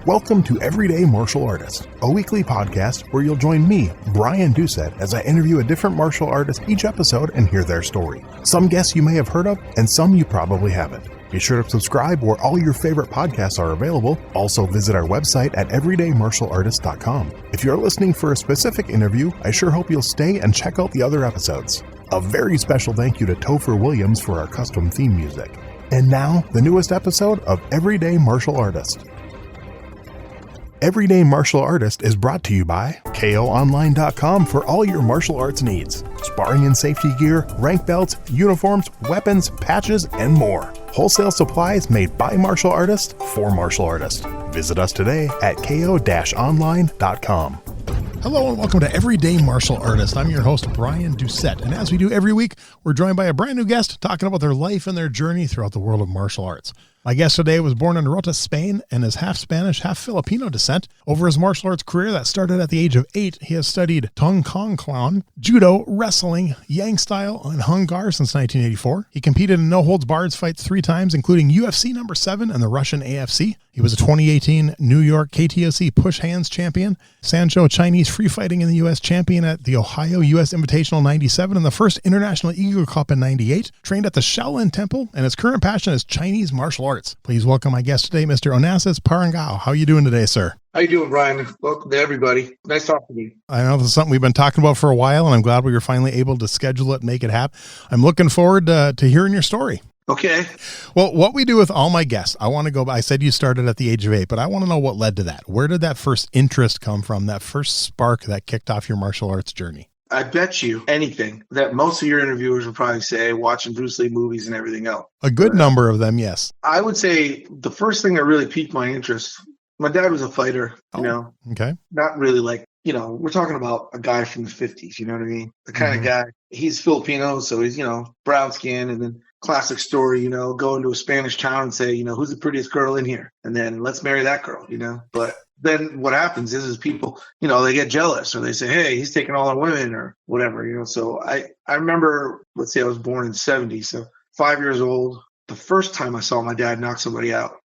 Welcome to Everyday Martial Artist, a weekly podcast where you'll join me, Brian Doucette, as I interview a different martial artist each episode and hear their story. Some guests you may have heard of, and some you probably haven't. Be sure to subscribe where all your favorite podcasts are available. Also visit our website at everydaymartialartist.com. If you're listening for a specific interview, I sure hope you'll stay and check out the other episodes. A very special thank you to Topher Williams for our custom theme music. And now, the newest episode of Everyday Martial Artist. Everyday Martial Artist is brought to you by KOOnline.com for all your martial arts needs. Sparring and safety gear, rank belts, uniforms, weapons, patches, and more. Wholesale supplies made by martial artists for martial artists. Visit us today at ko-online.com. Hello and welcome to Everyday Martial Artist. I'm your host, Brian Doucette, and as we do every week, we're joined by a brand new guest talking about their life and their journey throughout the world of martial arts. My guest today was born in Rota, Spain, and is half Spanish, half Filipino descent. Over his martial arts career that started at the age of 8, he has studied Tung Kong Kalan, Judo, wrestling, Yang style, and Hung Gar since 1984. He competed in no-holds-barred fights 3 times, including UFC number 7 and the Russian AFC. He was a 2018 New York KTOC push hands champion, Sancho Chinese free fighting in the U.S. champion at the Ohio US Invitational 97 and the first International Eagle Cup in 98, trained at the Shaolin Temple, and his current passion is Chinese martial arts. Please welcome my guest today, Mr. Onassis Parungao. How are you doing today, sir? How you doing, Brian? Welcome to everybody. Nice talking to you. I know this is something we've been talking about for a while, and I'm glad we were finally able to schedule it and make it happen. I'm looking forward to hearing your story. Okay. Well, what we do with all my guests, I said you started at the age of 8, but I want to know what led to that. Where did that first interest come from, that first spark that kicked off your martial arts journey? I bet you anything that most of your interviewers will probably say watching Bruce Lee movies and everything else. A good number of them, yes. I would say the first thing that really piqued my interest, my dad was a fighter, Okay. Not really like, we're talking about a guy from the 50s, you know what I mean? The kind of guy, he's Filipino, so he's, brown skin, and then classic story, go into a Spanish town and say, who's the prettiest girl in here? And then let's marry that girl, But then what happens is people, they get jealous or they say, hey, he's taking all our women or whatever, So I remember, let's say I was born in the 70s, so 5 years old, the first time I saw my dad knock somebody out.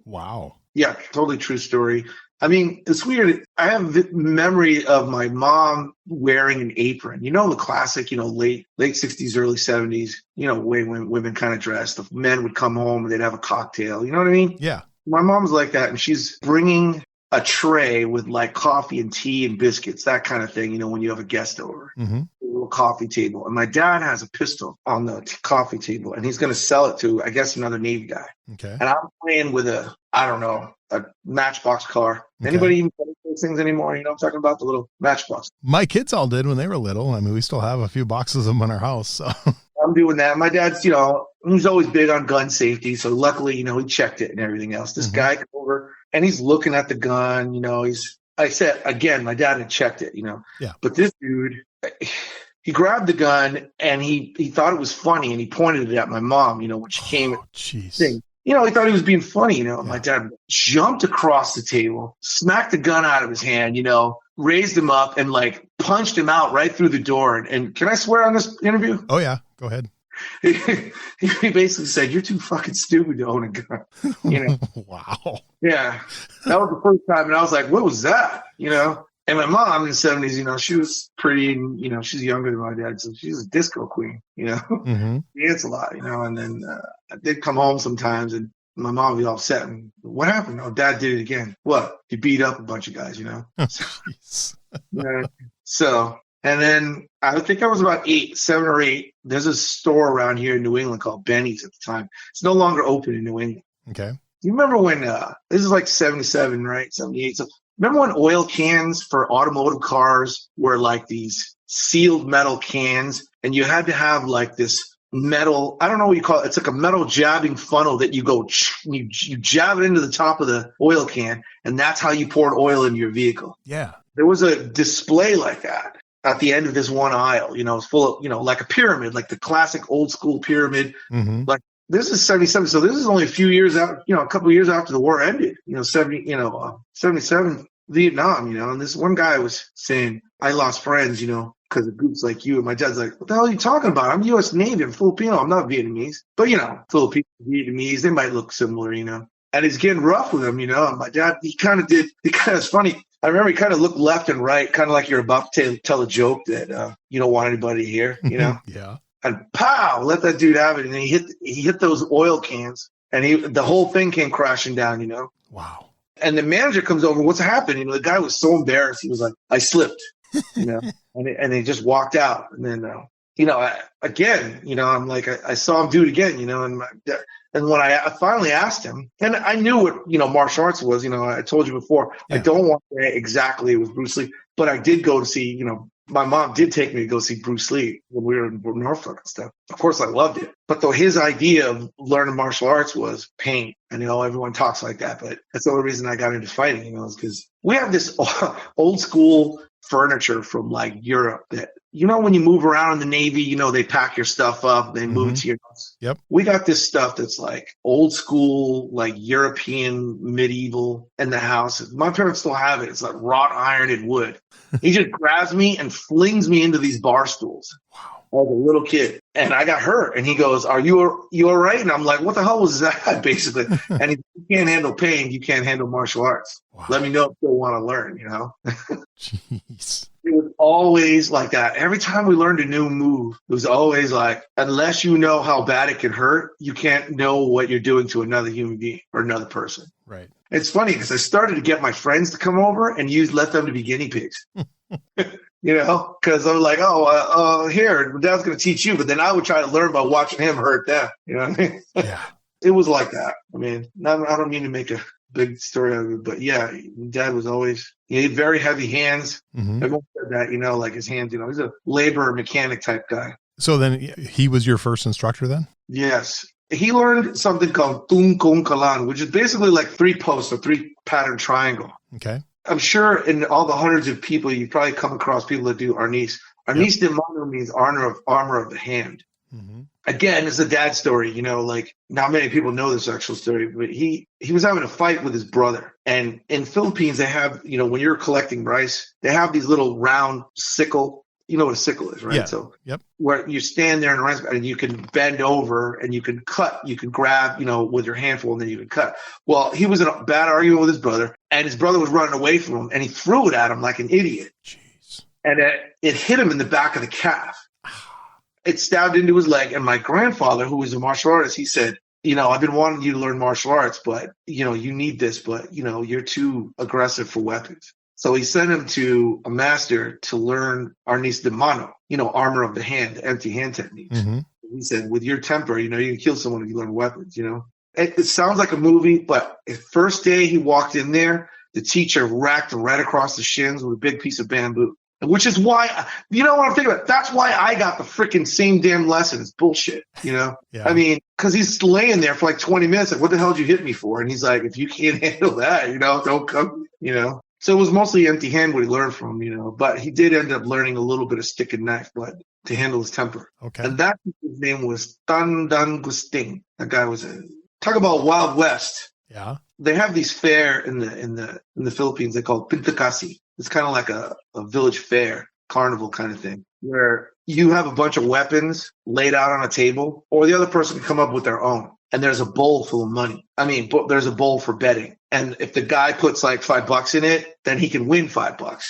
Wow. Yeah, totally true story. I mean, it's weird. I have memory of my mom wearing an apron. The classic, late 60s, early 70s, way when women kind of dressed. The men would come home and they'd have a cocktail. You know what I mean? Yeah. My mom's like that, and she's bringing a tray with like coffee and tea and biscuits, that kind of thing, when you have a guest over. A little coffee table. And my dad has a pistol on the coffee table, and he's going to sell it to, I guess, another Navy guy. Okay. And I'm playing with a Matchbox car. Okay. Anybody even play those things anymore? I'm talking about the little Matchbox. My kids all did when they were little. I mean, we still have a few boxes of them in our house. So I'm doing that. My dad's, he's always big on gun safety. So luckily, he checked it and everything else. This guy came over and he's looking at the gun. I said, again, my dad had checked it, Yeah. But this dude, he grabbed the gun and he thought it was funny and he pointed it at my mom, when she came. Jeez. He thought he was being funny, Yeah. My dad jumped across the table, smacked the gun out of his hand, raised him up and punched him out right through the door. And can I swear on this interview? Oh, yeah. Go ahead. He basically said, you're too fucking stupid to own a gun. Wow. Yeah. That was the first time. And I was like, what was that? And my mom in the 70s, she was pretty, and, she's younger than my dad. So she's a disco queen, She danced a lot, and then I did come home sometimes and my mom would be all upset. And what happened? Oh, dad did it again. What? He beat up a bunch of guys, So, and then I think I was about 7 or 8. There's a store around here in New England called Benny's at the time. It's no longer open in New England. Okay. You remember when, this is like 77, right? 78. So remember when oil cans for automotive cars were like these sealed metal cans and you had to have like this metal, I don't know what you call it. It's like a metal jabbing funnel that you go, you jab it into the top of the oil can, and that's how you poured oil into your vehicle. Yeah. There was a display like that at the end of this one aisle, it's full of, like a pyramid, like the classic old school pyramid. Like this is 77. So this is only a few years out, a couple of years after the war ended, 77 Vietnam, and this one guy was saying, I lost friends, because of groups like you. And my dad's like, what the hell are you talking about? I'm U.S. Navy. I'm Filipino. I'm not Vietnamese. But, Filipino, Vietnamese, they might look similar, and he's getting rough with him, and my dad, it's funny. I remember he kind of looked left and right, kind of like you're about to tell a joke that you don't want anybody to hear, Yeah. And pow, let that dude have it. And he hit those oil cans, and the whole thing came crashing down, Wow. And the manager comes over, what's happened? The guy was so embarrassed. He was like, I slipped, and he just walked out. And then, I'm like, I saw him do it again, and when I finally asked him, and I knew what, martial arts was, I told you before, I don't want to say exactly it was Bruce Lee, but I did go to see, my mom did take me to go see Bruce Lee when we were in Norfolk and stuff. Of course, I loved it. But though his idea of learning martial arts was pain. And, everyone talks like that. But that's the only reason I got into fighting, is because we have this old school furniture from like Europe that, when you move around in the Navy, they pack your stuff up, they move it to your house. Yep. We got this stuff that's like old school, like European, medieval in the house. My parents still have it. It's like wrought iron and wood. He just grabs me and flings me into these bar stools. Wow. As a little kid. And I got hurt. And he goes, are you all right? And I'm like, what the hell was that, basically? And you can't handle pain. You can't handle martial arts. Wow. Let me know if you want to learn, Jeez. It was always like that. Every time we learned a new move, it was always like, unless you know how bad it can hurt, you can't know what you're doing to another human being or another person. Right. It's funny because I started to get my friends to come over and let them to be guinea pigs. Because I'm like, here, Dad's going to teach you. But then I would try to learn by watching him hurt them. You know what I mean? Yeah. It was like that. I mean, I don't mean to make a big story out of it, but yeah, Dad was always, he had very heavy hands. Mm-hmm. Everyone said that, like his hands, he's a labor mechanic type guy. So then he was your first instructor then? Yes. He learned something called Tung Kong Kalan, which is basically like 3 posts, a 3-pattern triangle. Okay. I'm sure in all the hundreds of people, you probably come across people that do Arnis. Arnis de mano means armor of the hand. Mm-hmm. Again, it's a dad story, like not many people know this actual story, but he was having a fight with his brother. And in Philippines, they have, when you're collecting rice, they have these little round sickle. You know what a sickle is, right? Yeah. So yep. Where you stand there and you can bend over and you can cut, you can grab, with your handful and then you can cut. Well, he was in a bad argument with his brother and his brother was running away from him and he threw it at him like an idiot. Jeez. And it hit him in the back of the calf. It stabbed into his leg. And my grandfather, who was a martial artist, he said, I've been wanting you to learn martial arts, but, you need this, but, you're too aggressive for weapons. So he sent him to a master to learn Arnis de mano, armor of the hand, empty hand techniques. Mm-hmm. He said, with your temper, you can kill someone if you learn weapons, It sounds like a movie, but the first day he walked in there, the teacher racked him right across the shins with a big piece of bamboo. Which is why, what I'm thinking about? That's why I got the freaking same damn lesson. It's bullshit, Yeah. I mean, because he's laying there for like 20 minutes. Like, what the hell did you hit me for? And he's like, if you can't handle that, don't come, So it was mostly empty hand what he learned from, But he did end up learning a little bit of stick and knife, but to handle his temper. Okay. And that his name was Tan Gusting. That guy was talk about Wild West. Yeah. They have these fair in the Philippines. They call it Pintakasi. It's kind of like a village fair, carnival kind of thing, where you have a bunch of weapons laid out on a table, or the other person can come up with their own. And there's a bowl full of money. There's a bowl for betting. And if the guy puts like $5 in it, then he can win $5,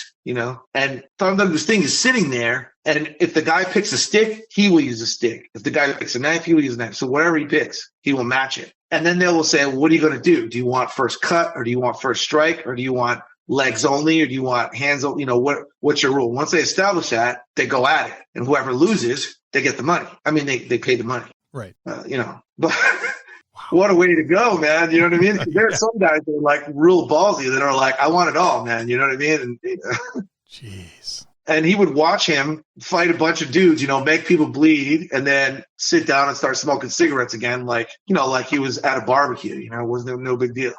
And Thunderd's thing is sitting there. And if the guy picks a stick, he will use a stick. If the guy picks a knife, he will use a knife. So whatever he picks, he will match it. And then they will say, well, what are you going to do? Do you want first cut, or do you want first strike, or do you want legs only, or do you want hands only? What's your rule? Once they establish that, they go at it. And whoever loses, they get the money. They pay the money. Right. But what a way to go, man. You know what I mean? There are some guys that are like real ballsy that are like, I want it all, man. You know what I mean? And, Jeez. And he would watch him fight a bunch of dudes, make people bleed, and then sit down and start smoking cigarettes again, like he was at a barbecue. It wasn't no big deal.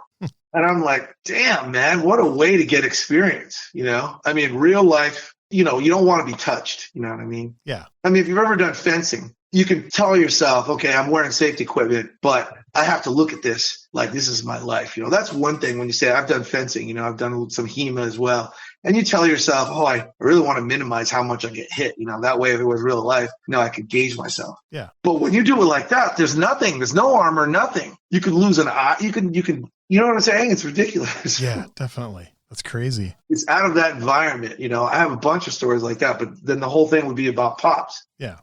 And I'm like, damn, man, what a way to get experience. Real life, you don't want to be touched. You know what I mean? Yeah. If you've ever done fencing, you can tell yourself, okay, I'm wearing safety equipment, but I have to look at this like this is my life. That's one thing when you say I've done fencing, I've done some HEMA as well. And you tell yourself, oh, I really want to minimize how much I get hit. That way if it was real life, I could gauge myself. Yeah. But when you do it like that, there's nothing. There's no armor, nothing. You could lose an eye. You can, you know what I'm saying? It's ridiculous. Yeah, definitely. That's crazy. It's out of that environment. I have a bunch of stories like that, but then the whole thing would be about pops. Yeah.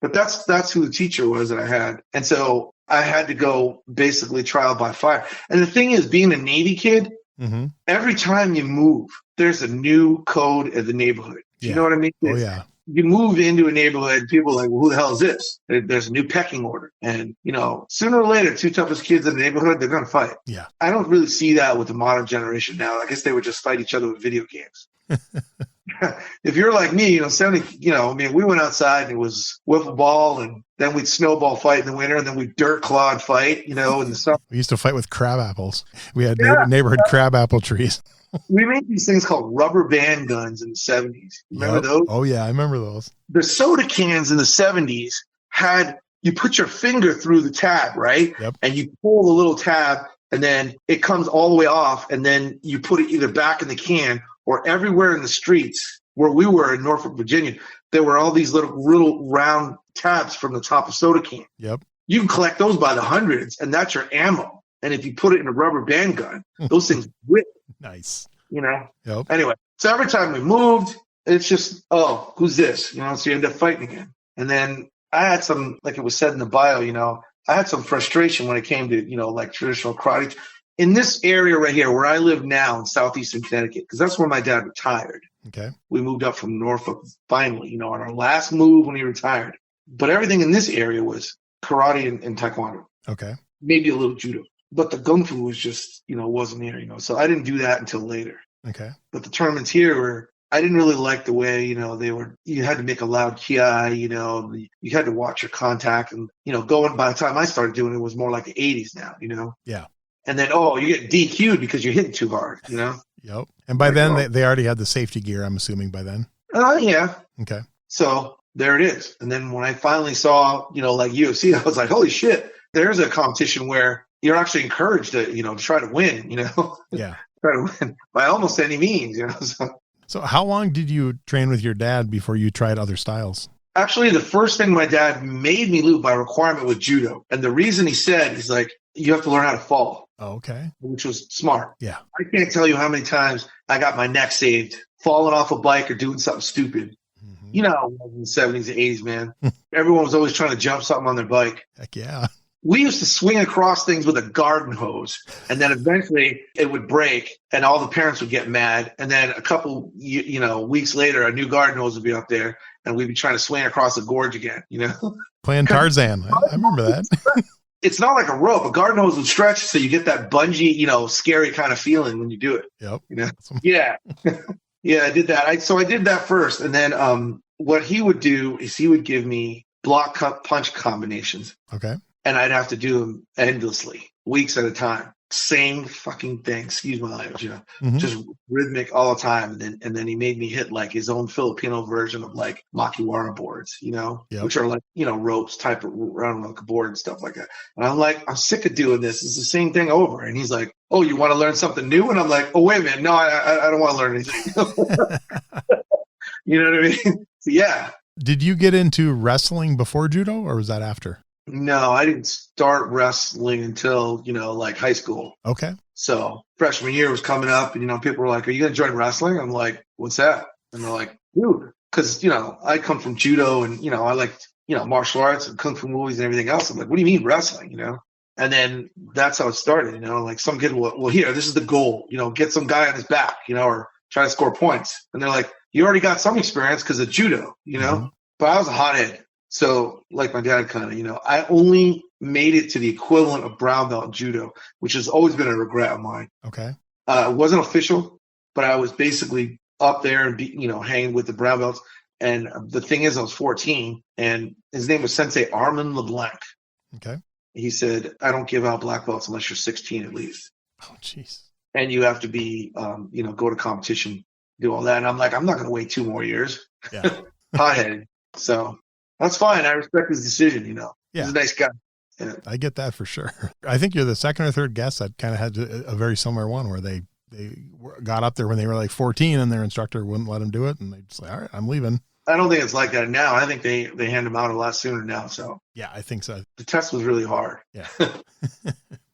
But that's who the teacher was that I had. And so I had to go basically trial by fire. And the thing is, being a Navy kid, every time you move, there's a new code in the neighborhood. Yeah. You know what I mean? Oh, yeah. You move into a neighborhood, people are like, well, who the hell is this? There's a new pecking order. And, sooner or later, two toughest kids in the neighborhood, they're going to fight. Yeah. I don't really see that with the modern generation now. I guess they would just fight each other with video games. If you're like me, 70, we went outside and it was wiffle ball, and then we'd snowball fight in the winter, and then we'd dirt clod fight, in the summer. We used to fight with crab apples. We had neighborhood crab apple trees. We made these things called rubber band guns in the 70s. Remember those? Oh, yeah, I remember those. The soda cans in the 70s you put your finger through the tab, right? Yep. And you pull the little tab, and then it comes all the way off, and then you put it either back in the can or everywhere in the streets where we were in Norfolk, Virginia, there were all these little round tabs from the top of soda can. Yep. You can collect those by the hundreds, and that's your ammo. And if you put it in a rubber band gun, those things whip. Nice. Yep. Anyway, so every time we moved, it's just, oh, who's this? So you end up fighting again. And then I had some, like it was said in the bio, I had some frustration when it came to, like traditional karate. In this area right here where I live now in southeastern Connecticut, because that's where my dad retired. Okay. We moved up from Norfolk finally, on our last move when he retired. But everything in this area was karate and taekwondo. Okay. Maybe a little judo. But the kung fu was just, wasn't there, So I didn't do that until later. Okay. But the tournaments here were, I didn't really like the way, you had to make a loud ki, you had to watch your contact, and, going by the time I started doing it was more like the 80s now, Yeah. And then, you get DQ'd because you're hitting too hard, Yep. And by then they already had the safety gear, I'm assuming by then. Yeah. Okay. So there it is. And then when I finally saw, like UFC, I was like, holy shit, there's a competition where you're actually encouraged to, try to win, Yeah. Try to win by almost any means, So how long did you train with your dad before you tried other styles? Actually, the first thing my dad made me do by requirement was judo. And the reason he said, he's like, you have to learn how to fall. Oh, okay. Which was smart. Yeah. I can't tell you how many times I got my neck saved, falling off a bike or doing something stupid. In the 70s and 80s, man. Everyone was always trying to jump something on their bike. Heck yeah. We used to swing across things with a garden hose, and then eventually it would break, and all the parents would get mad. And then a couple, weeks later, a new garden hose would be up there, and we'd be trying to swing across the gorge again. Playing Tarzan. I remember that. It's not like a rope. A garden hose would stretch, so you get that bungee, scary kind of feeling when you do it. Yep. Yeah. Yeah, I did that. I did that first, and then what he would do is he would give me block punch combinations. Okay. And I'd have to do them endlessly, weeks at a time. Same fucking thing. Excuse my language, just rhythmic all the time. And then he made me hit like his own Filipino version of like makiwara boards, which are like, ropes type of around like a board and stuff like that. And I'm like, I'm sick of doing this. It's the same thing over. And he's like, oh, you want to learn something new? And I'm like, oh, wait a minute. No, I don't want to learn anything. You know what I mean? So, yeah. Did you get into wrestling before judo, or was that after? No, I didn't start wrestling until, like high school. Okay. So freshman year was coming up, and, people were like, are you going to join wrestling? I'm like, what's that? And they're like, dude, because, I come from judo and, I liked, martial arts and kung fu movies and everything else. I'm like, what do you mean wrestling, And then that's how it started, like some kid will, here, this is the goal, get some guy on his back, or try to score points. And they're like, you already got some experience because of judo, But I was a hothead. So like my dad kind of, I only made it to the equivalent of brown belt in judo, which has always been a regret of mine. Okay. It wasn't official, but I was basically up there and, hanging with the brown belts. And the thing is, I was 14 and his name was Sensei Armin LeBlanc. Okay. He said, I don't give out black belts unless you're 16 at least. Oh, jeez. And you have to be, go to competition, do all that. And I'm like, I'm not going to wait 2 more years. Yeah. Hothead. So that's fine. I respect his decision, Yeah. He's a nice guy. Yeah. I get that for sure. I think you're the second or third guest that kind of had a very similar one where they got up there when they were like 14 and their instructor wouldn't let them do it. And they just like, all right, I'm leaving. I don't think it's like that now. I think they hand them out a lot sooner now. So yeah, I think so. The test was really hard. Yeah.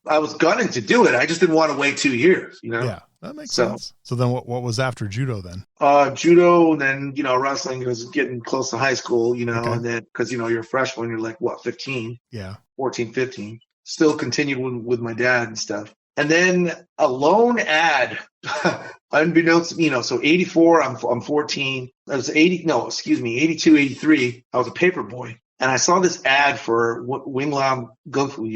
I was gunning to do it. I just didn't want to wait 2 years, Yeah, that makes sense. So then what was after judo then? Judo, and then, wrestling was getting close to high school, Okay. and then because, you're a freshman, you're like, 15? Yeah. 14, 15. Still continued with my dad and stuff. And then a lone ad, unbeknownst, so 84, I'm 14. I was 82, 83. I was a paper boy. And I saw this ad for Wing Lam Gung Fu,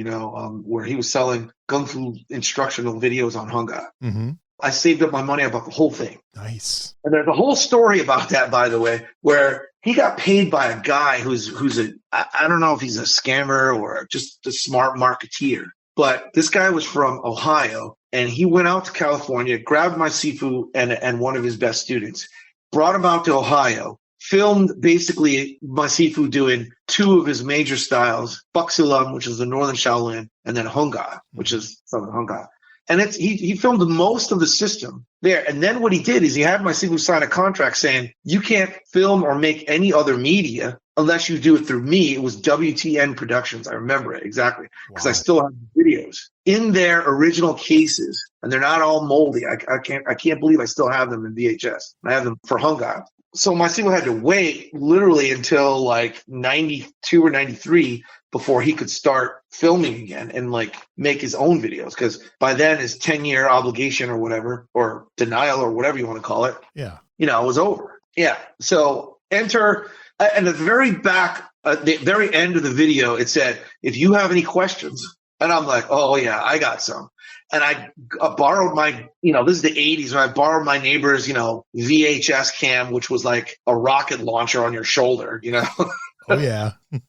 where he was selling Gung Fu instructional videos on Hung Gar. Mm-hmm. I saved up my money. I bought the whole thing. Nice. And there's a whole story about that, by the way, where he got paid by a guy who's I don't know if he's a scammer or just a smart marketeer. But this guy was from Ohio, and he went out to California, grabbed my Sifu and one of his best students, brought him out to Ohio, filmed basically my Sifu doing 2 of his major styles, Buxilam, which is the Northern Shaolin, and then Hung Gar, which is Southern Hung Gar. And he filmed most of the system there. And then what he did is he had my Sifu sign a contract saying, you can't film or make any other media unless you do it through me. It was WTN Productions. I remember it exactly because I still have videos in their original cases, and they're not all moldy. I can't believe I still have them in VHS. I have them for Hung Gar. So my Sifu had to wait literally until like 92 or 93 before he could start filming again and like make his own videos. Because by then his 10-year obligation or whatever, or denial or whatever you want to call it, yeah, it was over. Yeah. So enter, and at the very back, the very end of the video, it said, if you have any questions, and I'm like, oh yeah, I got some. And I borrowed my, this is the 80s, when I borrowed my neighbor's, VHS cam, which was like a rocket launcher on your shoulder, Oh, yeah. And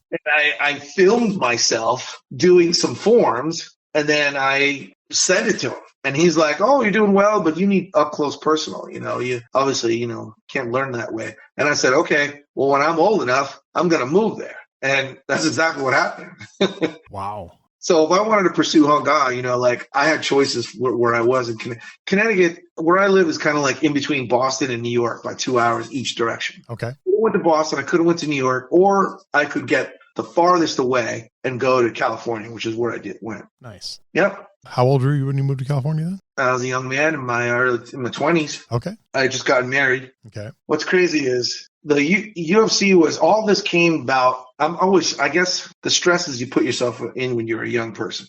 I filmed myself doing some forms, and then I sent it to him. And he's like, oh, you're doing well, but you need up close personal. You obviously, can't learn that way. And I said, okay, well, when I'm old enough, I'm going to move there. And that's exactly what happened. Wow. So if I wanted to pursue Hung Gar, I had choices where I was in Connecticut. Where I live is kind of like in between Boston and New York by 2 hours each direction. Okay. I went to Boston. I could have went to New York, or I could get the farthest away and go to California, which is where I went. Nice. Yep. How old were you when you moved to California then? I was a young man in my 20s. Okay. I had just gotten married. Okay. What's crazy is the UFC was, all this came about. I guess the stresses you put yourself in when you're a young person,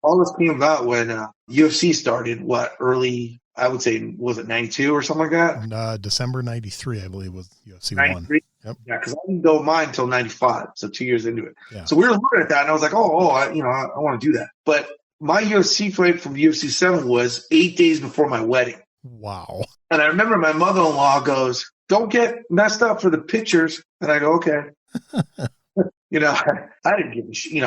all this came about when UFC started, early, I would say, was it 92 or something like that? December 93, I believe, was UFC 93? 1. Yep. Yeah, because I didn't go mine until 95, so 2 years into it. Yeah. So we were looking at that, and I was like, I want to do that. But my UFC fight from UFC 7 was 8 days before my wedding. Wow. And I remember my mother-in-law goes, don't get messed up for the pictures. And I go, okay. I didn't give a shit.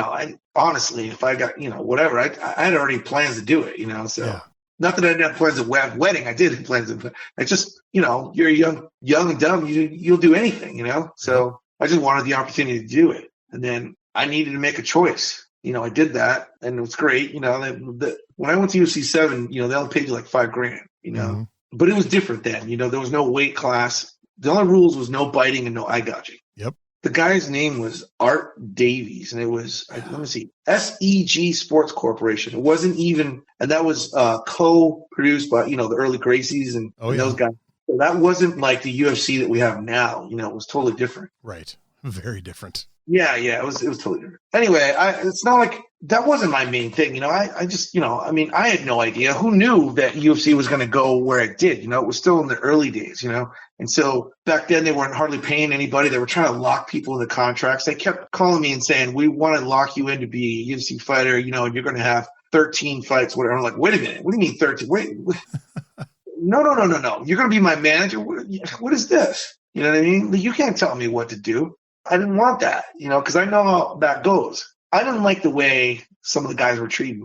Honestly, if I got, whatever, I had already plans to do it, so. Yeah. Not that I didn't have plans of wedding. I did have plans of, I just, you're young and dumb. You'll do anything, So I just wanted the opportunity to do it. And then I needed to make a choice. I did that, and it was great. When I went to UFC 7, they only paid you like $5,000, Mm-hmm. But it was different then. There was no weight class. The only rules was no biting and no eye gouging. Yep. The guy's name was Art Davies, and it was, let me see, SEG Sports Corporation. It wasn't even, and that was co-produced by, the early Gracies and those guys. So that wasn't like the UFC that we have now. It was totally different. Right. Very different. Yeah, it was totally different. Anyway, it's not like that wasn't my main thing. I just, I had no idea. Who knew that UFC was going to go where it did? It was still in the early days, And so back then they weren't hardly paying anybody. They were trying to lock people into contracts. They kept calling me and saying, we want to lock you in to be a UFC fighter, and you're going to have 13 fights, whatever. I'm like, wait a minute. What do you mean 13? Wait. No. You're going to be my manager. What is this? You know what I mean? You can't tell me what to do. I didn't want that, because I know how that goes. I didn't like the way some of the guys were treated,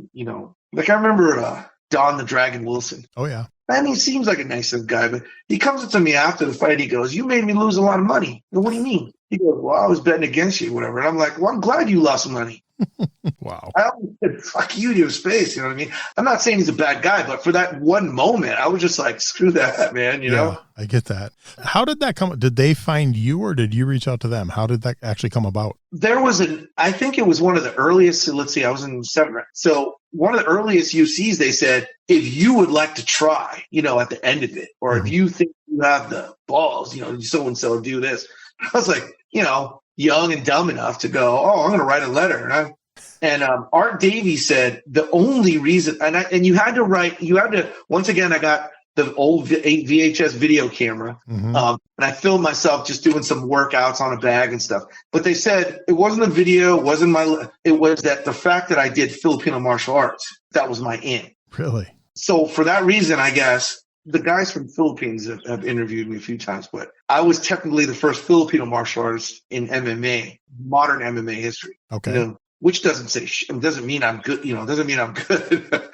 Like I remember Don the Dragon Wilson. Oh, yeah. He seems like a nice guy, but he comes up to me after the fight. He goes, you made me lose a lot of money. What do you mean? He goes, well, I was betting against you, whatever. And I'm like, well, I'm glad you lost money. Wow. I always said, fuck you to his face. You know what I mean? I'm not saying he's a bad guy, but for that one moment, I was just like, screw that, man. You know? I get that. How did that come? Did they find you or did you reach out to them? How did that actually come about? There was I think it was one of the earliest, let's see, I was in 7th. So one of the earliest UCs, they said, if you would like to try, you know, at the end of it, or if you think you have the balls, you know, so-and-so do this. I was like, you know, young and dumb enough to go, oh, I'm going to write a letter. And Art Davies said the only reason, and you had to, once again, I got the old VHS video camera, and I filmed myself just doing some workouts on a bag and stuff. But they said it wasn't a video, it was that the fact that I did Filipino martial arts, that was my in. Really? So for that reason, I guess, the guys from Philippines have interviewed me a few times, but I was technically the first Filipino martial artist in MMA, modern MMA history. Okay. You know, which doesn't mean I'm good. You know, doesn't mean I'm good.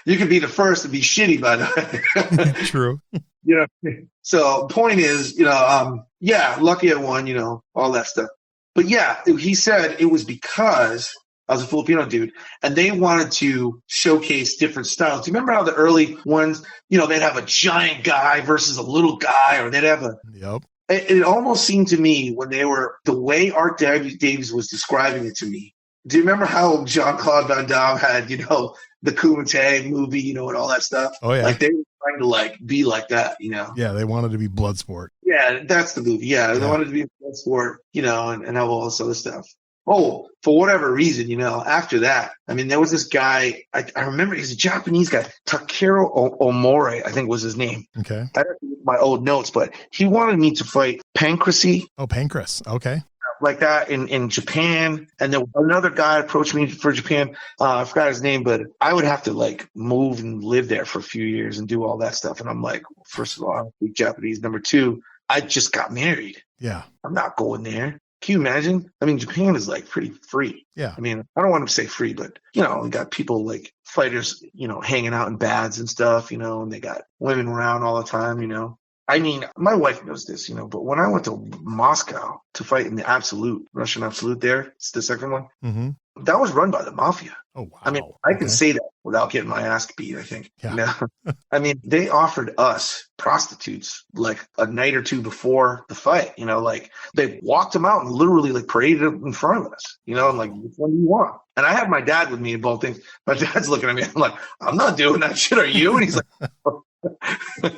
You could be the first to be shitty, by the way. True. You know, so point is, you know, yeah, lucky I won, you know, all that stuff. But yeah, he said it was because I was a Filipino dude, and they wanted to showcase different styles. Do you remember how the early ones, you know, they'd have a giant guy versus a little guy, or they'd have a. Yep. It almost seemed to me when the way Art Davies was describing it to me. Do you remember how Jean-Claude Van Damme had, you know, the Kumite movie, you know, and all that stuff? Oh, yeah. Like they were trying to like be like that, you know? Yeah, they wanted to be Bloodsport. Yeah, that's the movie. Yeah, they wanted to be Bloodsport, you know, and have all this other stuff. Oh, for whatever reason, you know, after that, I mean, there was this guy, I remember he's a Japanese guy, Takeru Omori, I think was his name. Okay. I don't know my old notes, but he wanted me to fight Pancrasy. Oh, Pancras. Okay. Like that in Japan. And then another guy approached me for Japan. I forgot his name, but I would have to like move and live there for a few years and do all that stuff. And I'm like, first of all, I don't speak Japanese. Number two, I just got married. Yeah. I'm not going there. Can you imagine? I mean, Japan is like pretty free. Yeah. I mean, I don't want to say free, but, you know, we got people like fighters, you know, hanging out in baths and stuff, you know, and they got women around all the time, you know. I mean, my wife knows this, you know, but when I went to Moscow to fight in the Absolute, Russian Absolute there, it's the second one, that was run by the mafia. Oh, wow. I mean, I can say that without getting my ass beat, I think. Yeah. You know? I mean, they offered us prostitutes like a night or two before the fight, you know, like they walked them out and literally like paraded them in front of us, you know, and like, which one do you want? And I had my dad with me in both things. My dad's looking at me. I'm like, I'm not doing that shit. Are you? And he's like,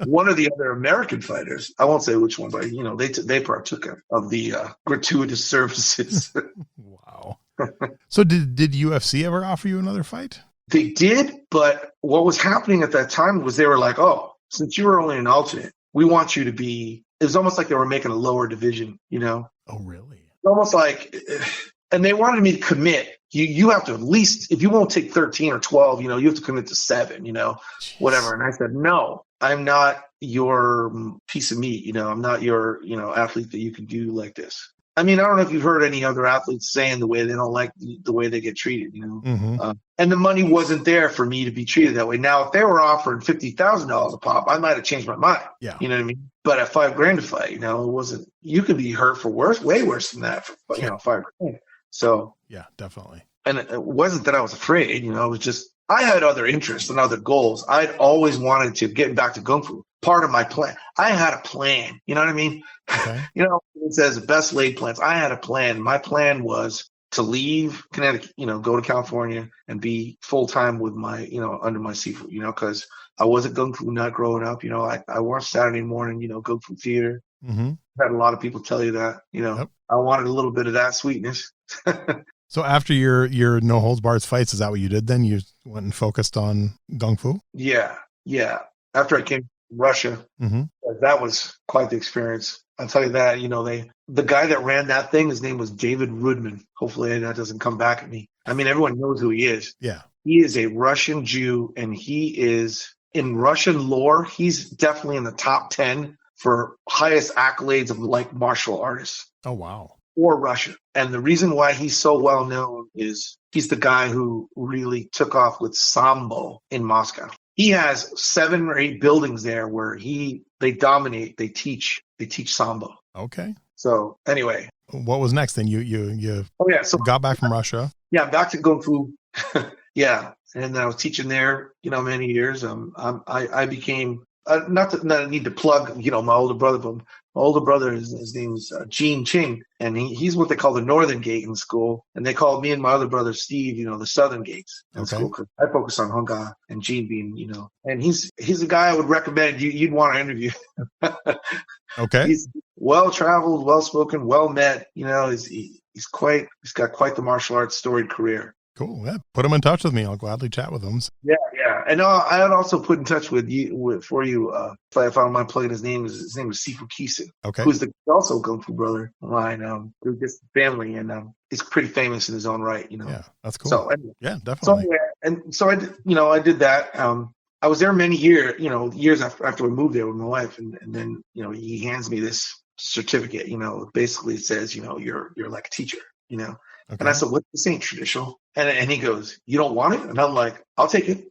one of the other American fighters, I won't say which one, but, you know, they partook of the gratuitous services. Wow. So did UFC ever offer you another fight? They did, but what was happening at that time was they were like, oh, since you were only an alternate, we want you to be, it was almost like they were making a lower division, you know? Oh, really? It's almost like, and they wanted me to commit. You have to at least, if you won't take 13 or 12, you know, you have to commit to 7, you know, whatever. And I said, no, I'm not your piece of meat. You know, I'm not your, you know, athlete that you can do like this. I mean, I don't know if you've heard any other athletes saying the way they don't like the way they get treated, you know, and the money wasn't there for me to be treated that way. Now, if they were offering $50,000 a pop, I might have changed my mind. Yeah. You know what I mean? But at $5,000 to fight, you know, it wasn't, you could be hurt for worse, way worse than that, for, you know, $5,000. So, yeah, definitely. And it wasn't that I was afraid, you know, it was just, I had other interests and other goals. I'd always wanted to get back to Kung Fu. Part of my plan. I had a plan. You know what I mean? Okay. You know, it says best laid plans. I had a plan. My plan was to leave Connecticut, you know, go to California and be full time with my, you know, under my seafood, you know, because I wasn't Kung Fu nut growing up. You know, I watched Saturday morning, you know, Kung Fu theater. Had a lot of people tell you that, you know, I wanted a little bit of that sweetness. So after your no holds barred fights, is that what you did then? You went and focused on Kung Fu? Yeah. Yeah. After I came to Russia, that was quite the experience. I'll tell you that, you know, the guy that ran that thing, his name was David Rudman. Hopefully that doesn't come back at me. I mean, everyone knows who he is. Yeah. He is a Russian Jew, and he is, in Russian lore, he's definitely in the top 10 for highest accolades of like martial artists. Oh, wow. For Russia. And the reason why he's so well known is he's the guy who really took off with Sambo in Moscow. He has 7 or 8 buildings there where they dominate, they teach Sambo. Okay. So anyway. What was next then? You So got back from Russia. Yeah, I'm back to Kung Fu. Yeah. And then I was teaching there, many years. I became, not that I need to plug, my older brother, but my older brother, his name is Gene Ching, and he's what they call the Northern Gate in school. And they called me and my other brother, Steve, the Southern Gates in school. Cause I focus on Hung Gar and Gene being, and he's a guy I would recommend you'd want to interview. Okay. He's well-traveled, well-spoken, well-met, he's got quite the martial arts storied career. Cool. Yeah. Put him in touch with me. I'll gladly chat with him. Yeah. And I had also put in touch with you for you. If I found my plug, his name is Sifu Kisu. Okay. Who's also a Kung Fu brother of mine. Through this family, and he's pretty famous in his own right. Yeah, that's cool. So yeah, definitely. So I did that. I was there many years after we moved there with my wife, and then he hands me this certificate. Basically it says you're like a teacher. Okay. And I said, "What? This ain't traditional." And he goes, "You don't want it?" And I'm like, "I'll take it."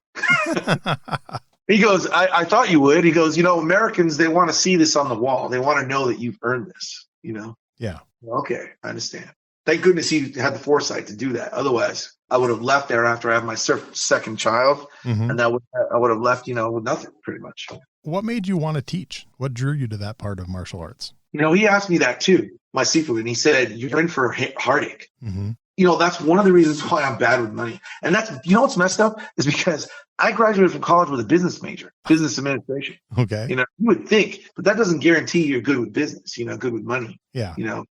He goes, I thought you would. He goes, Americans, they want to see this on the wall. They want to know that you've earned this, Yeah. Okay, I understand. Thank goodness he had the foresight to do that. Otherwise, I would have left there after I had my second child, and I would have left, with nothing pretty much. What made you want to teach? What drew you to that part of martial arts? He asked me that too, my Sifu, and he said, "You're in for a heartache." Mm-hmm. That's one of the reasons why I'm bad with money. And that's, what's messed up is because I graduated from college with a business major, business administration. Okay. You would think, but that doesn't guarantee you're good with business, good with money. Yeah.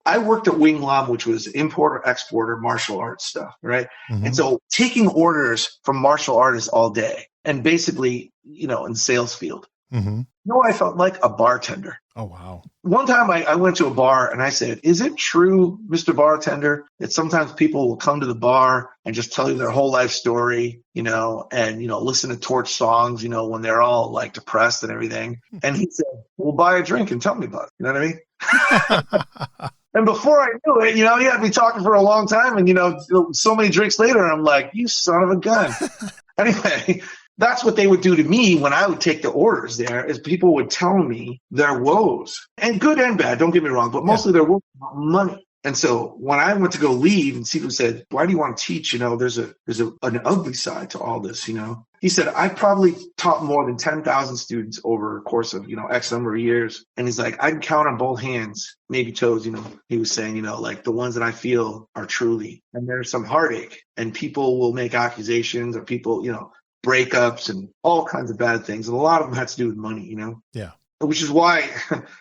I worked at Wing Lam, which was importer, exporter, martial arts stuff, right? Mm-hmm. And so taking orders from martial artists all day and basically, in the sales field. Mm-hmm. I felt like a bartender. Oh, wow. One time I went to a bar and I said, "Is it true, Mr. Bartender, that sometimes people will come to the bar and just tell you their whole life story, and, listen to torch songs, when they're all like depressed and everything?" And he said, "Well, buy a drink and tell me about it." You know what I mean? And before I knew it, he had me talking for a long time. And, so many drinks later, I'm like, "You son of a gun." Anyway, that's what they would do to me when I would take the orders there, is people would tell me their woes, and good and bad, don't get me wrong, but mostly their woes about money. And so when I went to go leave, and Sifu said, "Why do you want to teach? There's an ugly side to all this, He said, "I probably taught more than 10,000 students over a course of, X number of years." And he's like, "I can count on both hands, maybe toes," he was saying, like the ones that I feel are truly. And there's some heartache, and people will make accusations, or people, breakups and all kinds of bad things. And a lot of them had to do with money, Yeah. Which is why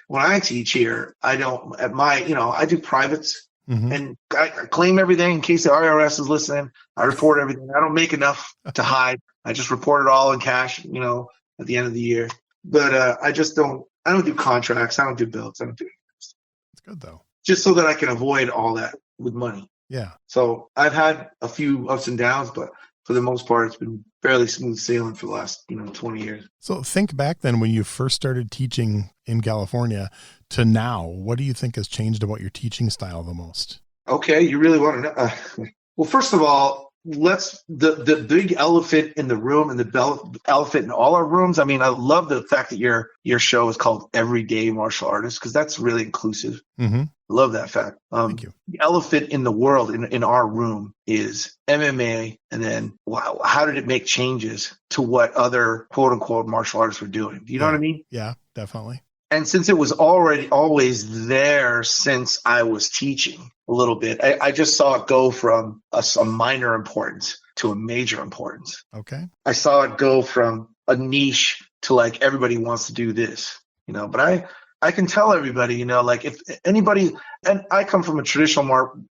when I teach here, I don't, I do privates, and I claim everything in case the IRS is listening. I report everything. I don't make enough to hide. I just report it all in cash, at the end of the year. But I don't do contracts. I don't do bills. I don't do anything. It's good though. Just so that I can avoid all that with money. Yeah. So I've had a few ups and downs, but for the most part, it's been fairly smooth sailing for the last, 20 years. So think back then when you first started teaching in California to now. What do you think has changed about your teaching style the most? Okay, you really want to know? Well, first of all, the big elephant in the room, and the elephant in all our rooms. I mean, I love the fact that your show is called Everyday Martial Artist, because that's really inclusive. Mm-hmm. I love that fact. Thank you. The elephant in the world in our room is MMA, and then wow, how did it make changes to what other quote unquote martial artists were doing? Do you know what I mean? Yeah, definitely. And since it was already always there since I was teaching a little bit, I just saw it go from a minor importance to a major importance. Okay. I saw it go from a niche to like everybody wants to do this, but I can tell everybody, like if anybody, and I come from a traditional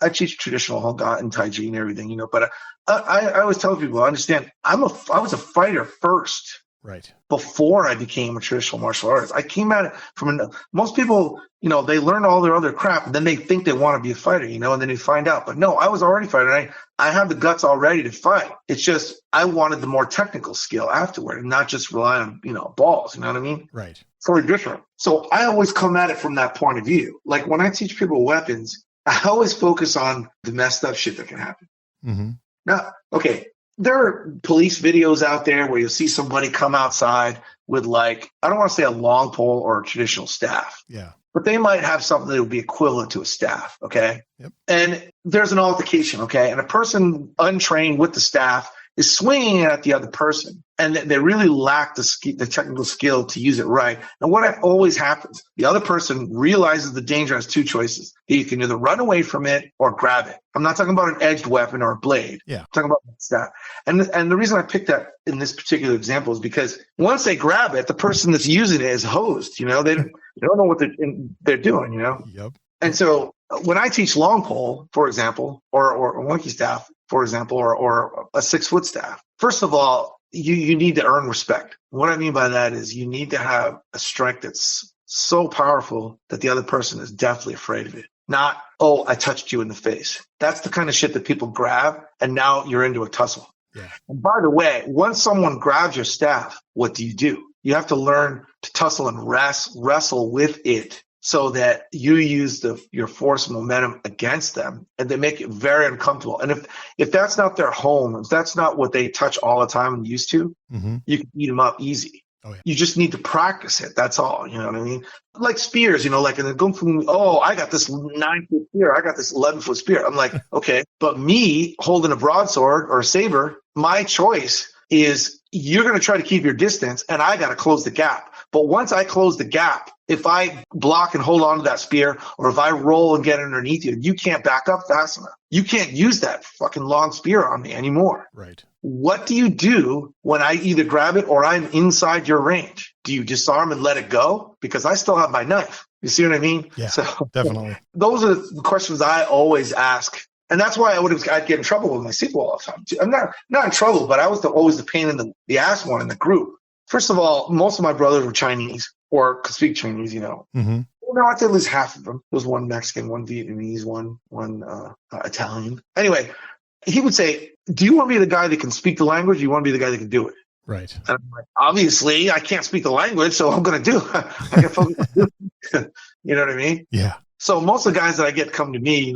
I teach traditional Hung Gar and Tai Chi and everything, but I always tell people, I understand I was a fighter first. Right. Before I became a traditional martial artist. I came at it from most people, they learn all their other crap, and then they think they want to be a fighter, and then they find out. But no, I was already a fighter. I have the guts already to fight. It's just I wanted the more technical skill afterward, and not just rely on, balls. You know what I mean? Right. It's very different. So I always come at it from that point of view. Like when I teach people weapons, I always focus on the messed up shit that can happen. Mm-hmm. Now, okay. There are police videos out there where you'll see somebody come outside with I don't want to say a long pole or a traditional staff. Yeah. but they might have something that would be equivalent to a staff. Okay. Yep. And there's an altercation. Okay. And a person untrained with the staff is swinging it at the other person, and they really lack the technical skill to use it right. And what always happens, the other person realizes the danger, has two choices. You can either run away from it or grab it. I'm not talking about an edged weapon or a blade. Yeah. I'm talking about staff. And the reason I picked that in this particular example is because once they grab it, the person that's using it is hosed. They don't know what they're doing. Yep. And so when I teach long pole, for example, or a monkey staff, for example, or a 6-foot staff, first of all, you need to earn respect. What I mean by that is you need to have a strength that's so powerful that the other person is definitely afraid of it. Not, oh, I touched you in the face. That's the kind of shit that people grab, and now you're into a tussle. Yeah. And by the way, once someone grabs your staff, what do? You have to learn to tussle and wrestle with it, so that you use your force and momentum against them, and they make it very uncomfortable. And if that's not their home, if that's not what they touch all the time and used to, you can eat them up easy. Oh, yeah. You just need to practice it. That's all. You know what I mean? Like spears, like in the Kung Fu, I got this 9-foot spear. I got this 11-foot spear. I'm like, okay, but me holding a broadsword or a saber, my choice is you're going to try to keep your distance, and I got to close the gap. But once I close the gap, if I block and hold on to that spear, or if I roll and get underneath you, you can't back up fast enough. You can't use that fucking long spear on me anymore. Right. What do you do when I either grab it or I'm inside your range? Do you disarm and let it go? Because I still have my knife. You see what I mean? Yeah, so, definitely. Those are the questions I always ask. And that's why I'd get in trouble with my sequel all the time. I'm not in trouble, but I was always the pain in the ass one in the group. First of all, most of my brothers were Chinese or could speak Chinese, Mm-hmm. No, I'd say at least half of them. There was one Mexican, one Vietnamese, one Italian. Anyway, he would say, do you want to be the guy that can speak the language, or do you want to be the guy that can do it? Right. And I'm like, obviously, I can't speak the language, so I'm going to do it. I can focus on doing it. You know what I mean? Yeah. So most of the guys that I get come to me,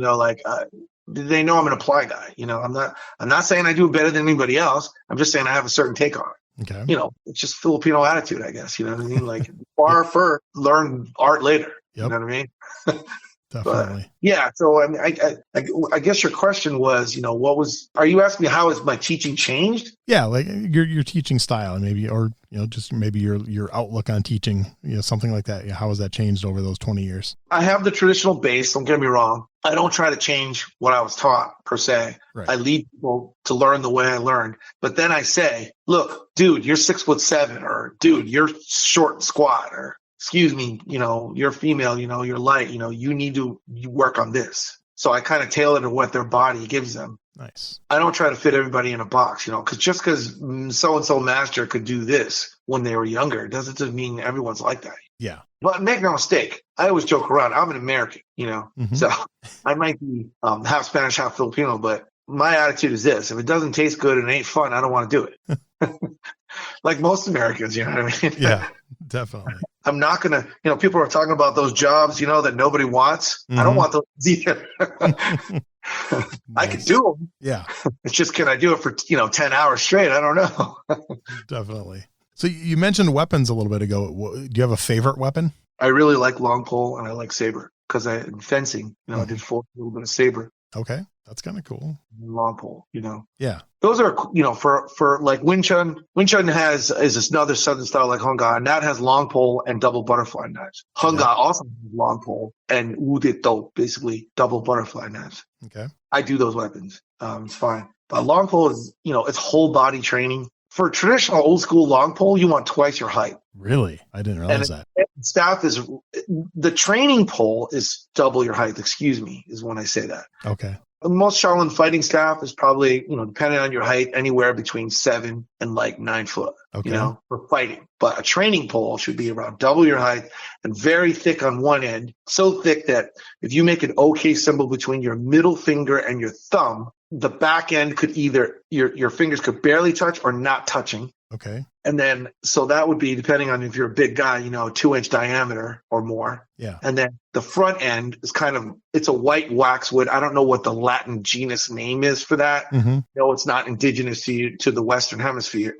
they know I'm an apply guy. I'm not saying I do it better than anybody else. I'm just saying I have a certain take on it. Okay. It's just Filipino attitude, I guess. You know what I mean? Like, far first, learn art later. Yep. You know what I mean? Definitely. But, yeah. So I mean, I guess your question was, are you asking me how has my teaching changed? Yeah, like your teaching style, and maybe, or just maybe your outlook on teaching, something like that. How has that changed over those 20 years? I have the traditional base. Don't get me wrong. I don't try to change what I was taught per se. Right. I lead people to learn the way I learned. But then I say, look, dude, you're 6'7", or dude, you're short and squat, or excuse me, you're female, you're light, you need to work on this. So I kind of tailor to what their body gives them. Nice. I don't try to fit everybody in a box, because so-and-so master could do this when they were younger, doesn't mean everyone's like that. Yeah. But make no mistake, I always joke around. I'm an American, Mm-hmm. So I might be half Spanish, half Filipino, but my attitude is this: if it doesn't taste good and it ain't fun, I don't want to do it. Like most Americans, you know what I mean? Yeah, definitely. I'm not going to, people are talking about those jobs, that nobody wants. Mm-hmm. I don't want those either. Nice. I can do them. Yeah. It's just, can I do it for, 10 hours straight? I don't know. Definitely. So you mentioned weapons a little bit ago. Do you have a favorite weapon? I really like long pole and I like saber because in fencing, I did a little bit of saber. Okay. That's kind of cool. Long pole, Yeah. Those are, for like Wing Chun. Wing Chun is another southern style like Hung Gar, and that has long pole and double butterfly knives. Hung Gar also has long pole and Udito, basically double butterfly knives. Okay. I do those weapons. It's fine. But long pole is, it's whole body training. For traditional old school long pole, you want twice your height. Really? I didn't realize that. Staff is, the training pole is double your height, is when I say that. Okay. Most Shaolin fighting staff is probably, depending on your height, anywhere between 7 and 9 foot, for fighting. But a training pole should be around double your height and very thick on one end. So thick that if you make an OK symbol between your middle finger and your thumb, the back end could either, your fingers could barely touch or not touching. Okay. And then, so that would be, depending on if you're a big guy, a 2-inch diameter or more. Yeah. And then the front end is it's a white waxwood. I don't know what the Latin genus name is for that. Mm-hmm. No, it's not indigenous to the Western Hemisphere,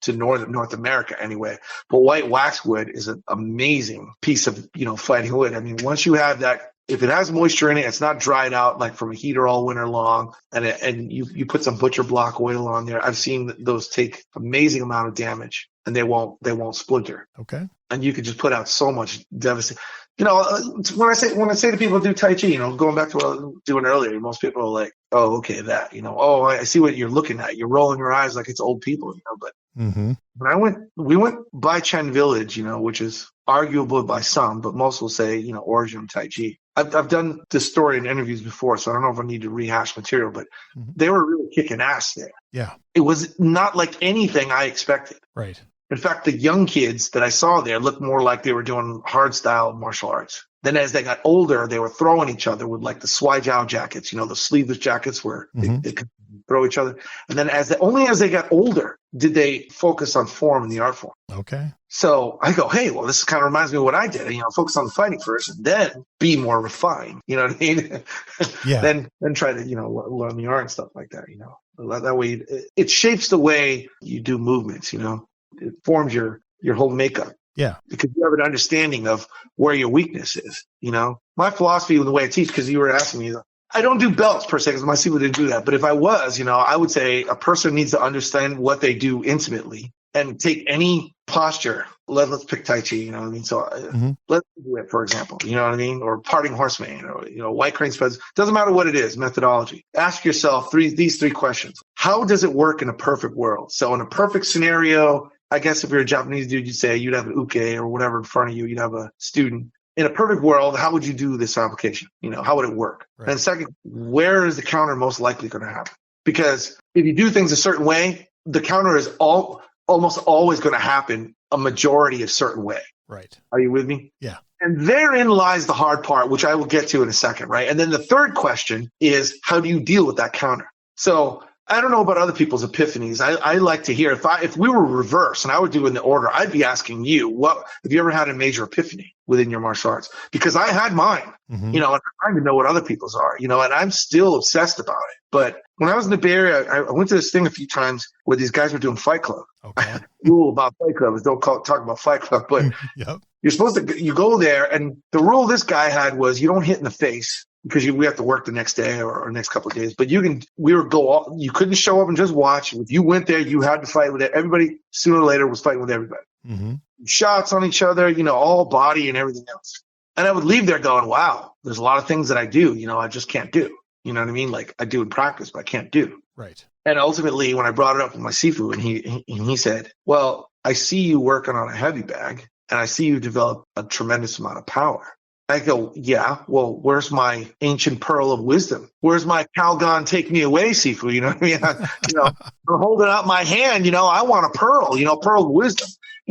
to North America anyway. But white waxwood is an amazing piece of, fighting wood. I mean, once you have that, if it has moisture in it, it's not dried out like from a heater all winter long, and you put some butcher block oil on there. I've seen those take amazing amount of damage, and they won't splinter. Okay. And you could just put out so much devastation. When I say to people do Tai Chi, going back to what I was doing earlier, most people are like, oh, okay, that, oh, I see what you're looking at. You're rolling your eyes like it's old people, but Mm-hmm. when we went by Chen Village, which is arguable by some, but most will say, origin of Tai Chi. I've done this story in interviews before, so I don't know if I need to rehash material, but they were really kicking ass there. Yeah. It was not like anything I expected. Right. In fact, the young kids that I saw there looked more like they were doing hard style martial arts. Then as they got older, they were throwing each other with like the swai jiao jackets, the sleeveless jackets where they could throw each other. And then only as they got older did they focus on form and the art form. Okay. So I go, hey, well, this kind of reminds me of what I did. Focus on the fighting first and then be more refined. You know what I mean? Yeah. then try to, learn the art and stuff like that, That way it shapes the way you do movements, It forms your whole makeup. Yeah. Because you have an understanding of where your weakness is, My philosophy and the way I teach, because you were asking me, I don't do belts per se because my people didn't do that. But if I was, I would say a person needs to understand what they do intimately and take any posture. Let's pick Tai Chi, you know what I mean? So let's do it, for example, you know what I mean? Or parting horseman, or, white crane spreads. Doesn't matter what it is, methodology. Ask yourself these three questions. How does it work in a perfect world? So in a perfect scenario, I guess if you're a Japanese dude, you'd say you'd have an uke or whatever in front of you. You'd have a student. In a perfect world, how would you do this application? How would it work? Right. And second, where is the counter most likely going to happen? Because if you do things a certain way, the counter is almost always going to happen a majority of certain way. Right. Are you with me? Yeah. And therein lies the hard part, which I will get to in a second, right? And then the third question is, how do you deal with that counter? So I don't know about other people's epiphanies. I like to hear, if we were reversed and I would do in the order, I'd be asking you, have you ever had a major epiphany within your martial arts? Because I had mine, and I'm trying to know what other people's are, and I'm still obsessed about it. But when I was in the Bay Area, I went to this thing a few times where these guys were doing Fight Club. Okay. The rule about Fight Club is don't talk about Fight Club, but yep. You're supposed to, you go there, and the rule this guy had was you don't hit in the face. Because we have to work the next day or next couple of days. But you couldn't show up and just watch. If you went there, you had to fight with it. Everybody sooner or later was fighting with everybody. Mm-hmm. Shots on each other, all body and everything else. And I would leave there going, wow, there's a lot of things that I do, I just can't do. You know what I mean? Like I do in practice, but I can't do. Right. And ultimately, when I brought it up with my Sifu, and he said, well, I see you working on a heavy bag, and I see you develop a tremendous amount of power. I go, yeah, well, where's my ancient pearl of wisdom? Where's my Calgon take me away, Sifu? You know what I mean? I'm holding out my hand, I want a pearl, pearl of wisdom.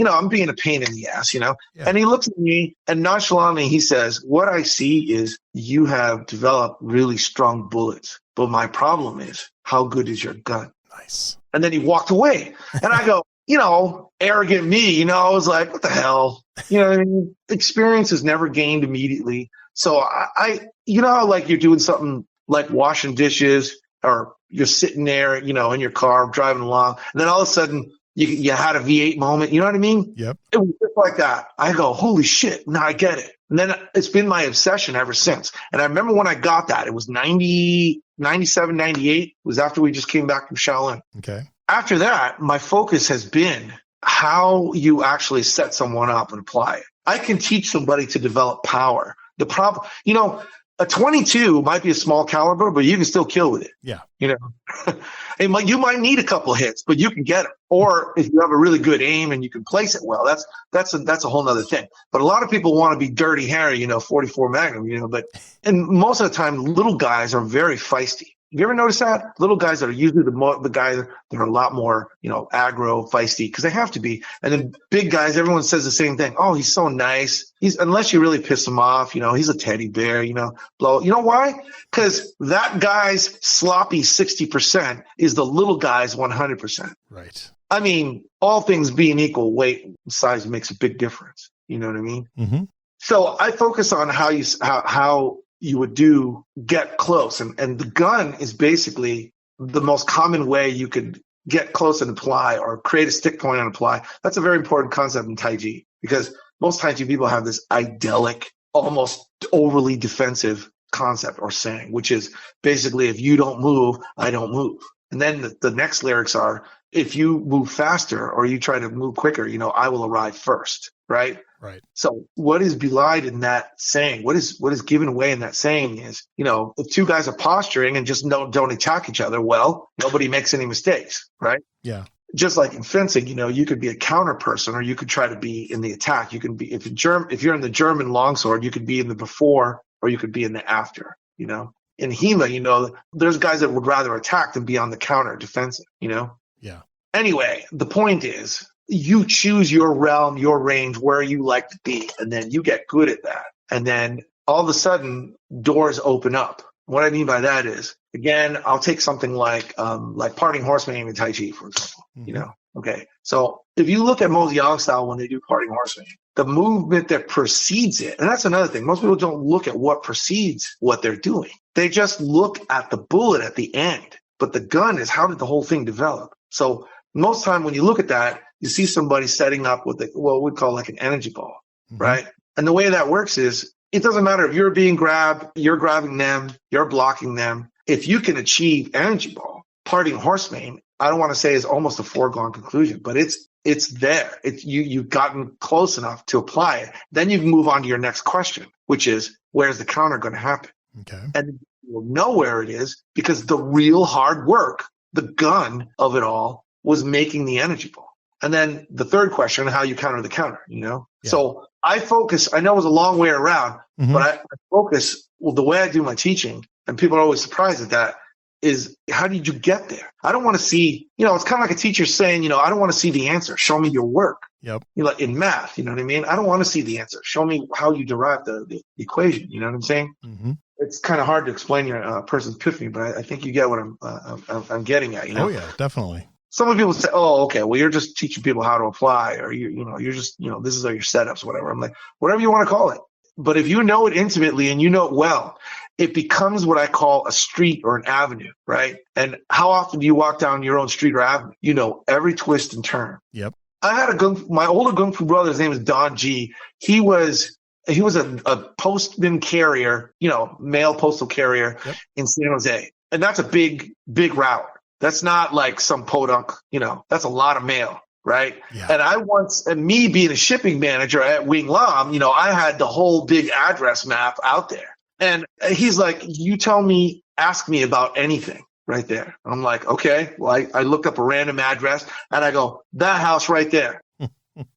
I'm being a pain in the ass, Yeah. And he looks at me and nonchalantly he says, what I see is you have developed really strong bullets. But my problem is, how good is your gun? Nice. And then he walked away. And I go, arrogant me, I was like, what the hell? Experience is never gained immediately. So like you're doing something like washing dishes or you're sitting there, in your car driving along. And then all of a sudden you had a V8 moment. You know what I mean? Yep. It was just like that. I go, holy shit. Now I get it. And then it's been my obsession ever since. And I remember when I got that, it was 97, 98. It was after we just came back from Shaolin. Okay. After that, my focus has been how you actually set someone up and apply it. I can teach somebody to develop power. The problem, a 22 might be a small caliber, but you can still kill with it. Yeah. You might need a couple of hits, but you can get it. Or if you have a really good aim and you can place it well, that's a whole nother thing. But a lot of people want to be Dirty Harry, 44 Magnum, and most of the time, little guys are very feisty. Have you ever noticed that? Little guys that are usually the guys that are a lot more, aggro, feisty, because they have to be. And then big guys, everyone says the same thing. Oh, he's so nice. Unless you really piss him off, he's a teddy bear, blow. You know why? Because that guy's sloppy 60% is the little guy's 100%. Right. I mean, all things being equal, weight and size makes a big difference. You know what I mean? Mm-hmm. So I focus on how you would get close. And the gun is basically the most common way you could get close and apply, or create a stick point and apply. That's a very important concept in Tai Chi, because most Tai Chi people have this idyllic, almost overly defensive concept or saying, which is basically, if you don't move, I don't move. And then the next lyrics are, if you move faster or you try to move quicker, I will arrive first, right? Right. So what is belied in that saying? What is given away in that saying is, if two guys are posturing and just don't attack each other, well, nobody makes any mistakes, right? Yeah. Just like in fencing, you could be a counter person, or you could try to be in the attack. You can be, if you're in the German longsword, you could be in the before, or you could be in the after, In HEMA, there's guys that would rather attack than be on the counter defensive, Yeah. Anyway, the point is, you choose your realm, your range, where you like to be, and then you get good at that. And then all of a sudden, doors open up. What I mean by that is, again, I'll take something like parting horseman in Tai Chi, for example. Mm-hmm. Okay. So if you look at Mo Yang style when they do parting horseman, the movement that precedes it, and that's another thing. Most people don't look at what precedes what they're doing. They just look at the bullet at the end. But the gun is, how did the whole thing develop? So most time when you look at that, you see somebody setting up with what we'd call like an energy ball, Mm-hmm. right? And the way that works is, it doesn't matter if you're being grabbed, you're grabbing them, you're blocking them. If you can achieve energy ball, parting horseman, I don't want to say is almost a foregone conclusion, but it's there. You've gotten close enough to apply it. Then you can move on to your next question, which is, where's the counter going to happen? Okay. And you'll know where it is, because the real hard work, the gun of it all, was making the energy ball. And then the third question, how you counter the counter, Yeah. So I focus, I know it was a long way around, Mm-hmm. but I focus, the way I do my teaching, and people are always surprised at that, is how did you get there? I don't want to see, it's kind of like a teacher saying, I don't want to see the answer. Show me your work. Yep. Like in math, you know what I mean? I don't want to see the answer. Show me how you derive the equation. You know what I'm saying? Mm-hmm. It's kind of hard to explain your person's epiphany, but I think you get what I'm getting at. Oh yeah, definitely. Some people say, "Oh, okay, well, you're just teaching people how to apply, or you're just, this is all your setups, whatever." I'm like, whatever you want to call it. But if you know it intimately and you know it well, it becomes what I call a street or an avenue, right? And how often do you walk down your own street or avenue? You know every twist and turn. Yep. I had my older Kung Fu brother. His name is Don G. He was a postman carrier, mail postal carrier. Yep. In San Jose, and that's a big route. That's not like some podunk, that's a lot of mail, right? Yeah. And me being a shipping manager at Wing Lam, I had the whole big address map out there. And he's like, ask me about anything right there. I'm like, okay. Well, I looked up a random address and I go, that house right there.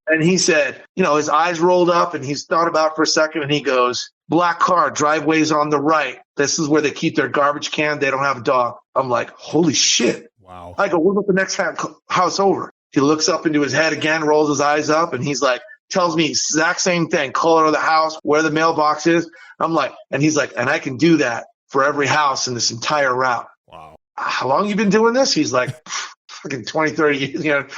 And he said, his eyes rolled up and he's thought about it for a second and he goes, black car, driveway's on the right. This is where they keep their garbage can. They don't have a dog. I'm like, holy shit. Wow. I go, what about the next house over? He looks up into his head again, rolls his eyes up, and he's like, tells me exact same thing, color of the house, where the mailbox is. I'm like, and he's like, and I can do that for every house in this entire route. Wow. How long you been doing this? He's like, fucking 20, 30 years.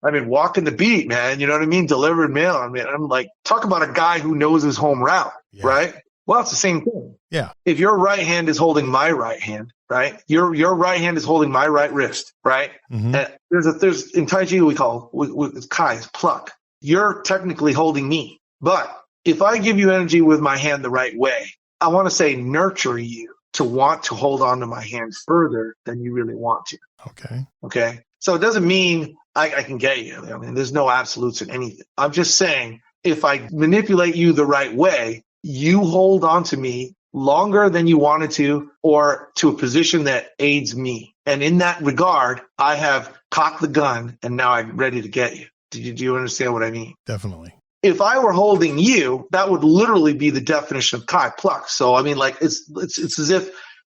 I mean, walking the beat, man. You know what I mean? Delivering mail. I mean, I'm like, talk about a guy who knows his home route, right? Well, it's the same thing. Yeah. If your right hand is holding my right hand, right? Your right hand is holding my right wrist, right? Mm-hmm. And there's in Tai Chi we call with Kai is pluck. You're technically holding me, but if I give you energy with my hand the right way, I want to say nurture you to want to hold on to my hand further than you really want to. Okay. So it doesn't mean I can get you. I mean, there's no absolutes in anything. I'm just saying, if I manipulate you the right way, you hold on to me longer than you wanted to, or to a position that aids me. And in that regard, I have cocked the gun and now I'm ready to get you. Do you understand what I mean? Definitely. If I were holding you, that would literally be the definition of Kai pluck. So, I mean, like, it's as if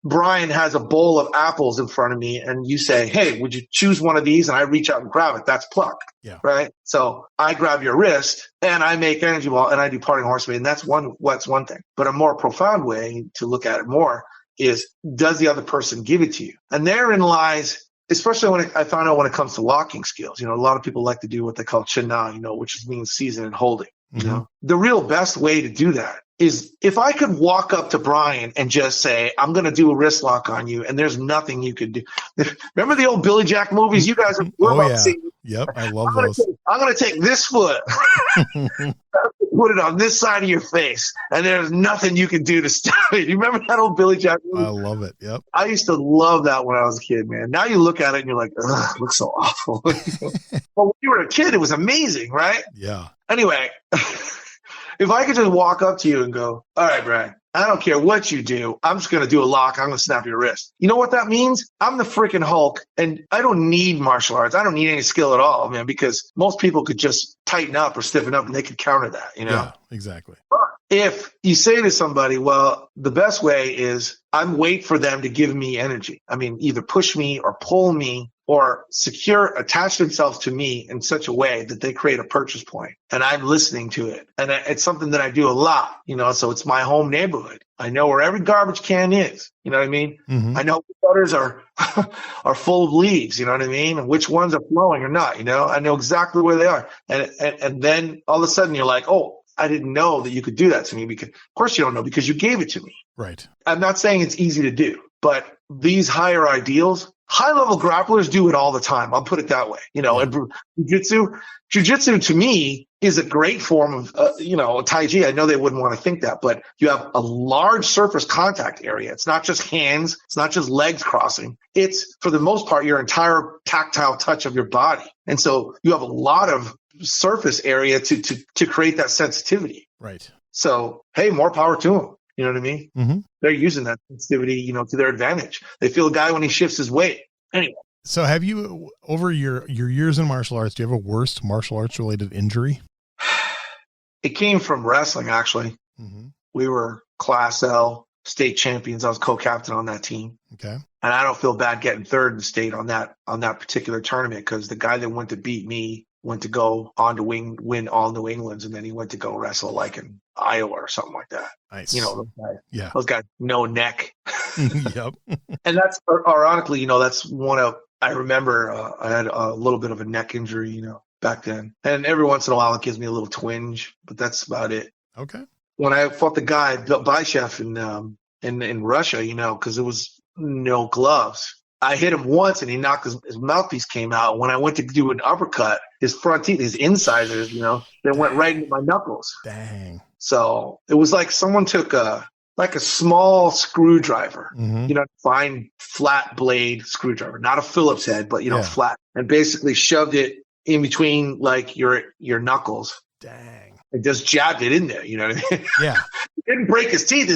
Brian has a bowl of apples in front of me and you say, hey, would you choose one of these? And I reach out and grab it. That's pluck. Yeah. Right. So I grab your wrist and I make energy ball and I do parting horseman. And that's one thing. But a more profound way to look at it more is, does the other person give it to you? And therein lies especially when I found out when it comes to locking skills, a lot of people like to do what they call china, which means season and holding. The real best way to do that is if I could walk up to Brian and just say, I'm going to do a wrist lock on you, and there's nothing you could do. Remember the old Billy Jack movies? You guys are seeing. Yep, I love those. I'm going to take this foot, put it on this side of your face, and there's nothing you can do to stop it. You remember that old Billy Jack movie? I love it. Yep. I used to love that when I was a kid, man. Now you look at it and you're like, ugh, it looks so awful. But when you were a kid, it was amazing, right? Yeah. Anyway, if I could just walk up to you and go, all right, Brad, I don't care what you do. I'm just going to do a lock. I'm going to snap your wrist. You know what that means? I'm the freaking Hulk, and I don't need martial arts. I don't need any skill at all, man, because most people could just tighten up or stiffen up and they could counter that, Yeah, exactly. If you say to somebody, well, the best way is I'm wait for them to give me energy. I mean, either push me or pull me or attach themselves to me in such a way that they create a purchase point, and I'm listening to it. And it's something that I do a lot, so it's my home neighborhood. I know where every garbage can is, you know what I mean? I know which gutters are full of leaves, you know what I mean? And which ones are flowing or not, I know exactly where they are. And then all of a sudden you're like, oh, I didn't know that you could do that to me, because of course you don't know, because you gave it to me. Right. I'm not saying it's easy to do, but these higher ideals, high-level grapplers do it all the time. I'll put it that way. And jiu-jitsu to me is a great form of, Tai Chi. I know they wouldn't want to think that, but you have a large surface contact area. It's not just hands. It's not just legs crossing. It's, for the most part, your entire tactile touch of your body. And so you have a lot of surface area to create that sensitivity. Right. So, hey, more power to them. You know what I mean? Mm-hmm. They're using that sensitivity, to their advantage. They feel a guy when he shifts his weight. Anyway. So have you, over your years in martial arts, do you have a worst martial arts related injury? It came from wrestling, actually. Mm-hmm. We were Class L state champions. I was co-captain on that team. Okay. And I don't feel bad getting third in the state on that particular tournament, because the guy that went to beat me went to go on to win all New Englands, and then he went to go wrestle like in Iowa or something like that. Nice. Those guys, no neck. Yep. And that's, ironically, that's one of, I remember I had a little bit of a neck injury, back then. And every once in a while it gives me a little twinge, but that's about it. Okay. When I fought the guy, Chef in Russia, because it was no gloves, I hit him once and he knocked his mouthpiece came out. When I went to do an uppercut, his front teeth, his incisors, they went right into my knuckles. Dang. So it was like someone took a small screwdriver, fine flat blade screwdriver, not a Phillips head, but, flat, and basically shoved it in between like your knuckles. Dang. And just jabbed it in there, you know what I mean? Yeah. It didn't break his teeth.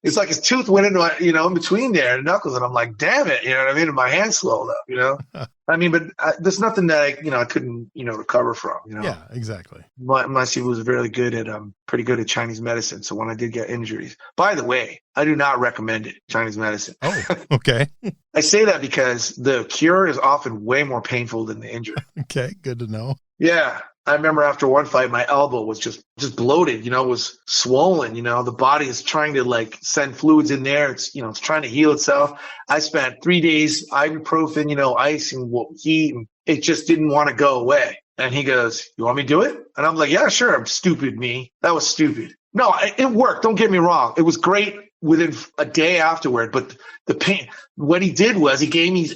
It's like his tooth went into my, in between there, the knuckles. And I'm like, damn it, you know what I mean? And my hand swelled up, I mean, but there's nothing that I couldn't, recover from, Yeah, exactly. My Steve was very good at, pretty good at Chinese medicine. So when I did get injuries, by the way, I do not recommend it, Chinese medicine. Oh, okay. I say that because the cure is often way more painful than the injury. Okay, good to know. Yeah. I remember after one fight, my elbow was just bloated, was swollen, the body is trying to send fluids in there. It's, it's trying to heal itself. I spent 3 days, ibuprofen, ice and heat, and it just didn't want to go away. And he goes, you want me to do it? And I'm like, yeah, sure. I'm stupid, me. That was stupid. No, it worked. Don't get me wrong. It was great within a day afterward, but the pain, what he did was he gave me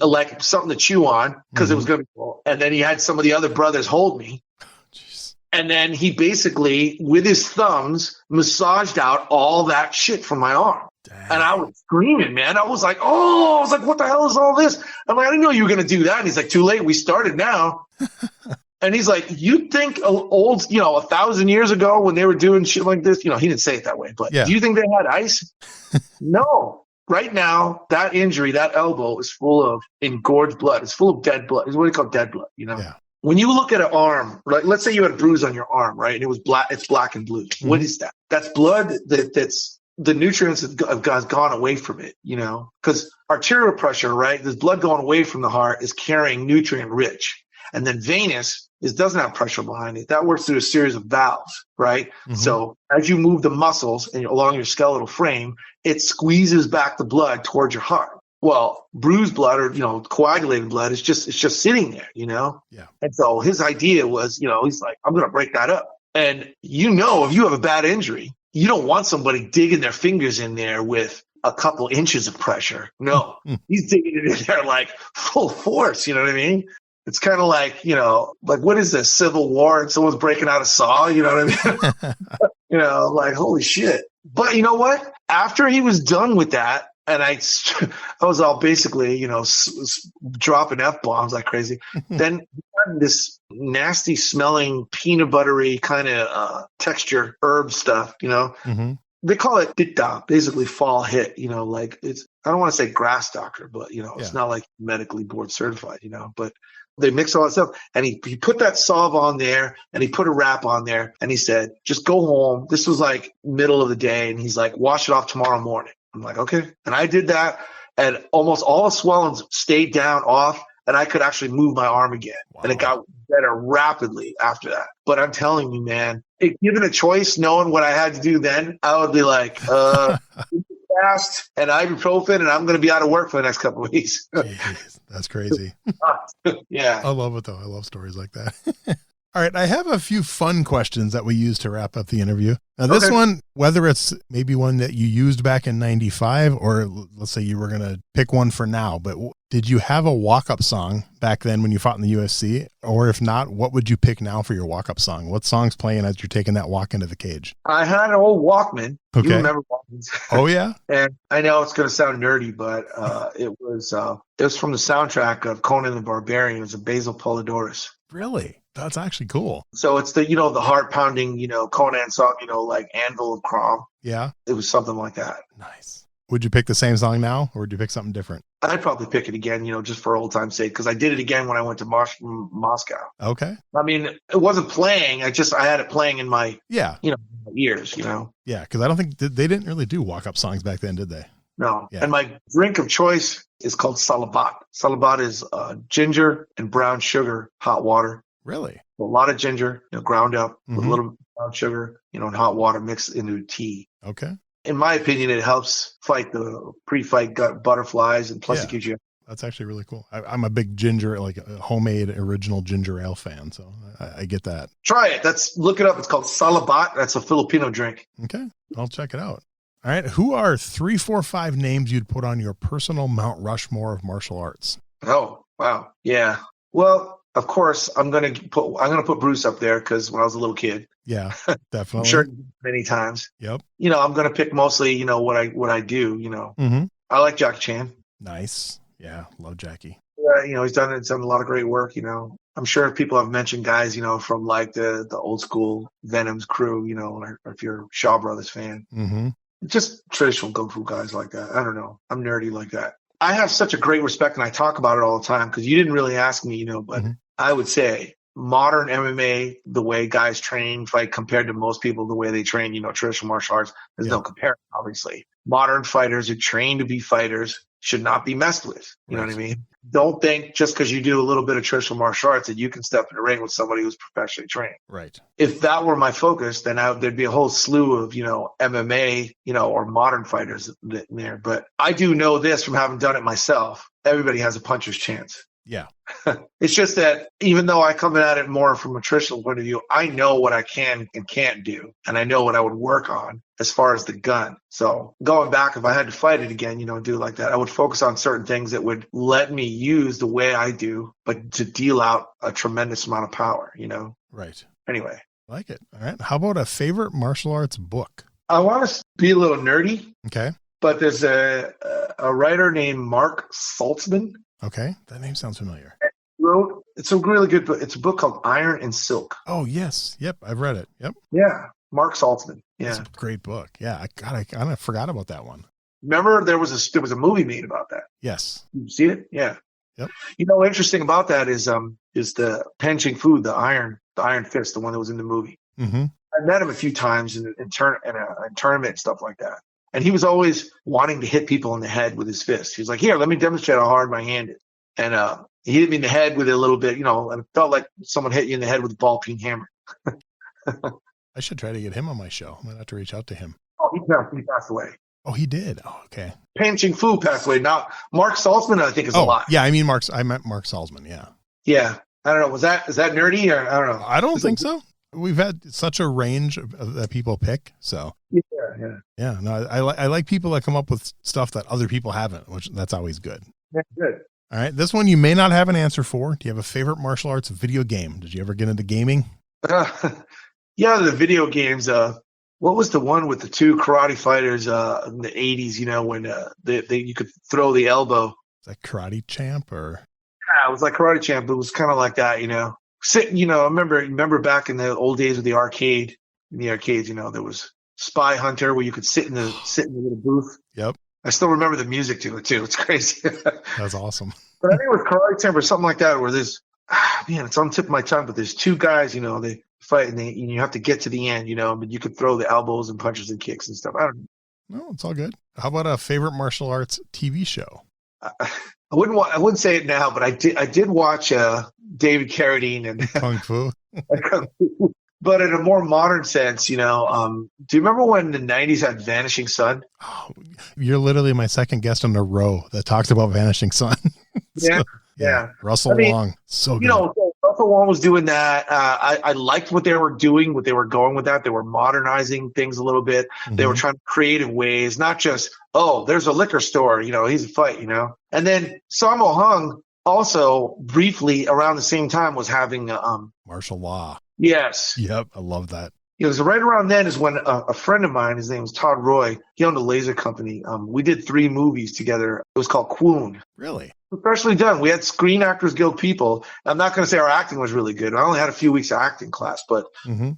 something to chew on because it was going to be cool. And then he had some of the other brothers hold me. And then he basically, with his thumbs, massaged out all that shit from my arm. Damn. And I was screaming, man. I was like, what the hell is all this? I'm like, I didn't know you were going to do that. And he's like, too late. We started now. And he's like, you think old, 1,000 years ago when they were doing shit like this, he didn't say it that way, but do you think they had ice? No. Right now, that injury, that elbow is full of engorged blood. It's full of dead blood. It's what they call dead blood, Yeah. When you look at an arm, like let's say you had a bruise on your arm, right? And it was black, it's black and blue. Mm-hmm. What is that? That's blood that's the nutrients have gone away from it, because arterial pressure, right? There's blood going away from the heart is carrying nutrient rich. And then venous doesn't have pressure behind it. That works through a series of valves, right? Mm-hmm. So as you move the muscles and along your skeletal frame, it squeezes back the blood towards your heart. Well, bruised blood or, coagulated blood is it's just sitting there, Yeah. And so his idea was, he's like, I'm going to break that up. And, if you have a bad injury, you don't want somebody digging their fingers in there with a couple inches of pressure. No, he's digging it in there like full force. You know what I mean? It's kind of like, like what is this, Civil War and someone's breaking out a saw? You know what I mean? Like, holy shit. But you know what? After he was done with that, and I was all basically, dropping F-bombs like crazy. Then this nasty smelling peanut buttery kind of texture herb stuff, Mm-hmm. They call it pitta, basically fall hit, like I don't want to say grass doctor, but, it's not like medically board certified, but they mix all that stuff. And he put that salve on there and he put a wrap on there and he said, just go home. This was like middle of the day. And he's like, wash it off tomorrow morning. I'm like, okay. And I did that and almost all the swellings stayed down off and I could actually move my arm again. Wow. And it got better rapidly after that. But I'm telling you, man, given a choice, knowing what I had to do then, I would be like, fast and ibuprofen and I'm going to be out of work for the next couple of weeks. Jeez, that's crazy. Yeah. I love it though. I love stories like that. All right. I have a few fun questions that we use to wrap up the interview. Now this one, whether it's maybe one that you used back in 95 or let's say you were going to pick one for now, but did you have a walk-up song back then when you fought in the UFC? Or if not, what would you pick now for your walk-up song? What song's playing as you're taking that walk into the cage? I had an old Walkman. Okay. You remember Walkmans? Oh yeah. And I know it's going to sound nerdy, but it was from the soundtrack of Conan the Barbarian. It was a Basil Polidorus. Really? That's actually cool. So it's the, the heart pounding, Conan song, like Anvil of Crom. Yeah. It was something like that. Nice. Would you pick the same song now or would you pick something different? I'd probably pick it again, just for old time's sake, because I did it again when I went to Moscow. Okay. I mean, it wasn't playing. I had it playing in my, ears, Yeah, because I don't think they didn't really do walk-up songs back then, did they? No. Yeah. And my drink of choice is called salabat. Salabat is ginger and brown sugar, hot water. Really? A lot of ginger, ground up with a little brown sugar, and hot water mixed into tea. Okay. In my opinion, it helps fight the pre-fight gut butterflies, and plus it gives you. That's actually really cool. I'm a big ginger, like a homemade original ginger ale fan, so I get that. Try it. Look it up. It's called salabat. That's a Filipino drink. Okay, I'll check it out. All right, who are 3, 4, 5 names you'd put on your personal Mount Rushmore of martial arts? Oh wow, yeah. Well, of course, I'm gonna put Bruce up there because when I was a little kid. Yeah, definitely. I'm sure many times. Yep. I'm gonna pick mostly, what I do. Mm-hmm. I like Jackie Chan. Nice. Yeah, love Jackie. Yeah, he's done a lot of great work. I'm sure people have mentioned guys, from like the old school Venom's crew. Or if you're a Shaw Brothers fan. Mm-hmm. Just traditional Kung Fu guys like that. I don't know. I'm nerdy like that. I have such a great respect, and I talk about it all the time because you didn't really ask me, but I would say modern MMA, the way guys train, fight compared to most people, the way they train, traditional martial arts, there's no comparison, obviously. Modern fighters who train to be fighters should not be messed with. You know what I mean? Don't think just because you do a little bit of traditional martial arts that you can step in the ring with somebody who's professionally trained. Right. If that were my focus, then there'd be a whole slew of, MMA, or modern fighters in there. But I do know this from having done it myself. Everybody has a puncher's chance. Yeah. It's just that even though I come at it more from a traditional point of view, I know what I can and can't do. And I know what I would work on as far as the gun. So going back, if I had to fight it again, do it like that, I would focus on certain things that would let me use the way I do, but to deal out a tremendous amount of power, Right. Anyway. I like it. All right. How about a favorite martial arts book? I want to be a little nerdy. Okay. But there's a writer named Mark Saltzman. Okay. That name sounds familiar. It's a really good book. It's a book called Iron and Silk. Oh, yes. Yep. I've read it. Yep. Yeah. Mark Saltzman. Yeah. That's a great book. Yeah. I kind of forgot about that one. Remember there was a movie made about that. Yes. You see it? Yeah. Yep. Interesting about that is the Pen Ching Fu, the Iron Fist, the one that was in the movie. Mm-hmm. I met him a few times in a tournament and stuff like that. And he was always wanting to hit people in the head with his fist. He was like, here, let me demonstrate how hard my hand is. And he hit me in the head with it a little bit, and it felt like someone hit you in the head with a ball-peen hammer. I should try to get him on my show. I might have to reach out to him. Oh, he passed away. Oh, he did. Oh, okay. Pan Ching Fu passed away. Now, Mark Salzman, I think, is alive. Yeah, I mean, I meant Mark Salzman, yeah. Yeah. I don't know. Is that nerdy or I don't know? I don't think so. We've had such a range that people pick. So yeah. No, I like people that come up with stuff that other people haven't, which that's always good. Yeah, good. All right. This one you may not have an answer for. Do you have a favorite martial arts video game? Did you ever get into gaming? Yeah, the video games. What was the one with the two karate fighters in the 80s, when you could throw the elbow? Is that Karate Champ or? Yeah, it was like Karate Champ, but it was kind of like that, Sitting, I remember back in the old days with the arcade. In the arcades, there was Spy Hunter where you could sit in the little booth. Yep. I still remember the music to it too. It's crazy. That's awesome. But I think it was Karate Champ or something like that, where there's, it's on the tip of my tongue, but there's two guys, they fight and you have to get to the end, but you could throw the elbows and punches and kicks and stuff. I don't know. No, it's all good. How about a favorite martial arts TV show? I wouldn't say it now, but I did watch David Carradine and Kung Fu. But in a more modern sense, do you remember when the 90s had Vanishing Sun? Oh, you're literally my second guest on a row that talks about Vanishing Sun. Yeah. Russell Wong. So good. Russell Wong was doing that. I liked what they were doing, what they were going with that. They were modernizing things a little bit. Mm-hmm. They were trying creative ways, not just, there's a liquor store, he's a fight, And then Sammo Hung also briefly around the same time was having martial law. Yes. Yep. I love that. So right around then is when a friend of mine, his name was Todd Roy, he owned a laser company. We did 3 movies together. It was called Kwoon. Really? Professionally done. We had Screen Actors Guild people. I'm not going to say our acting was really good. I only had a few weeks of acting class, but 3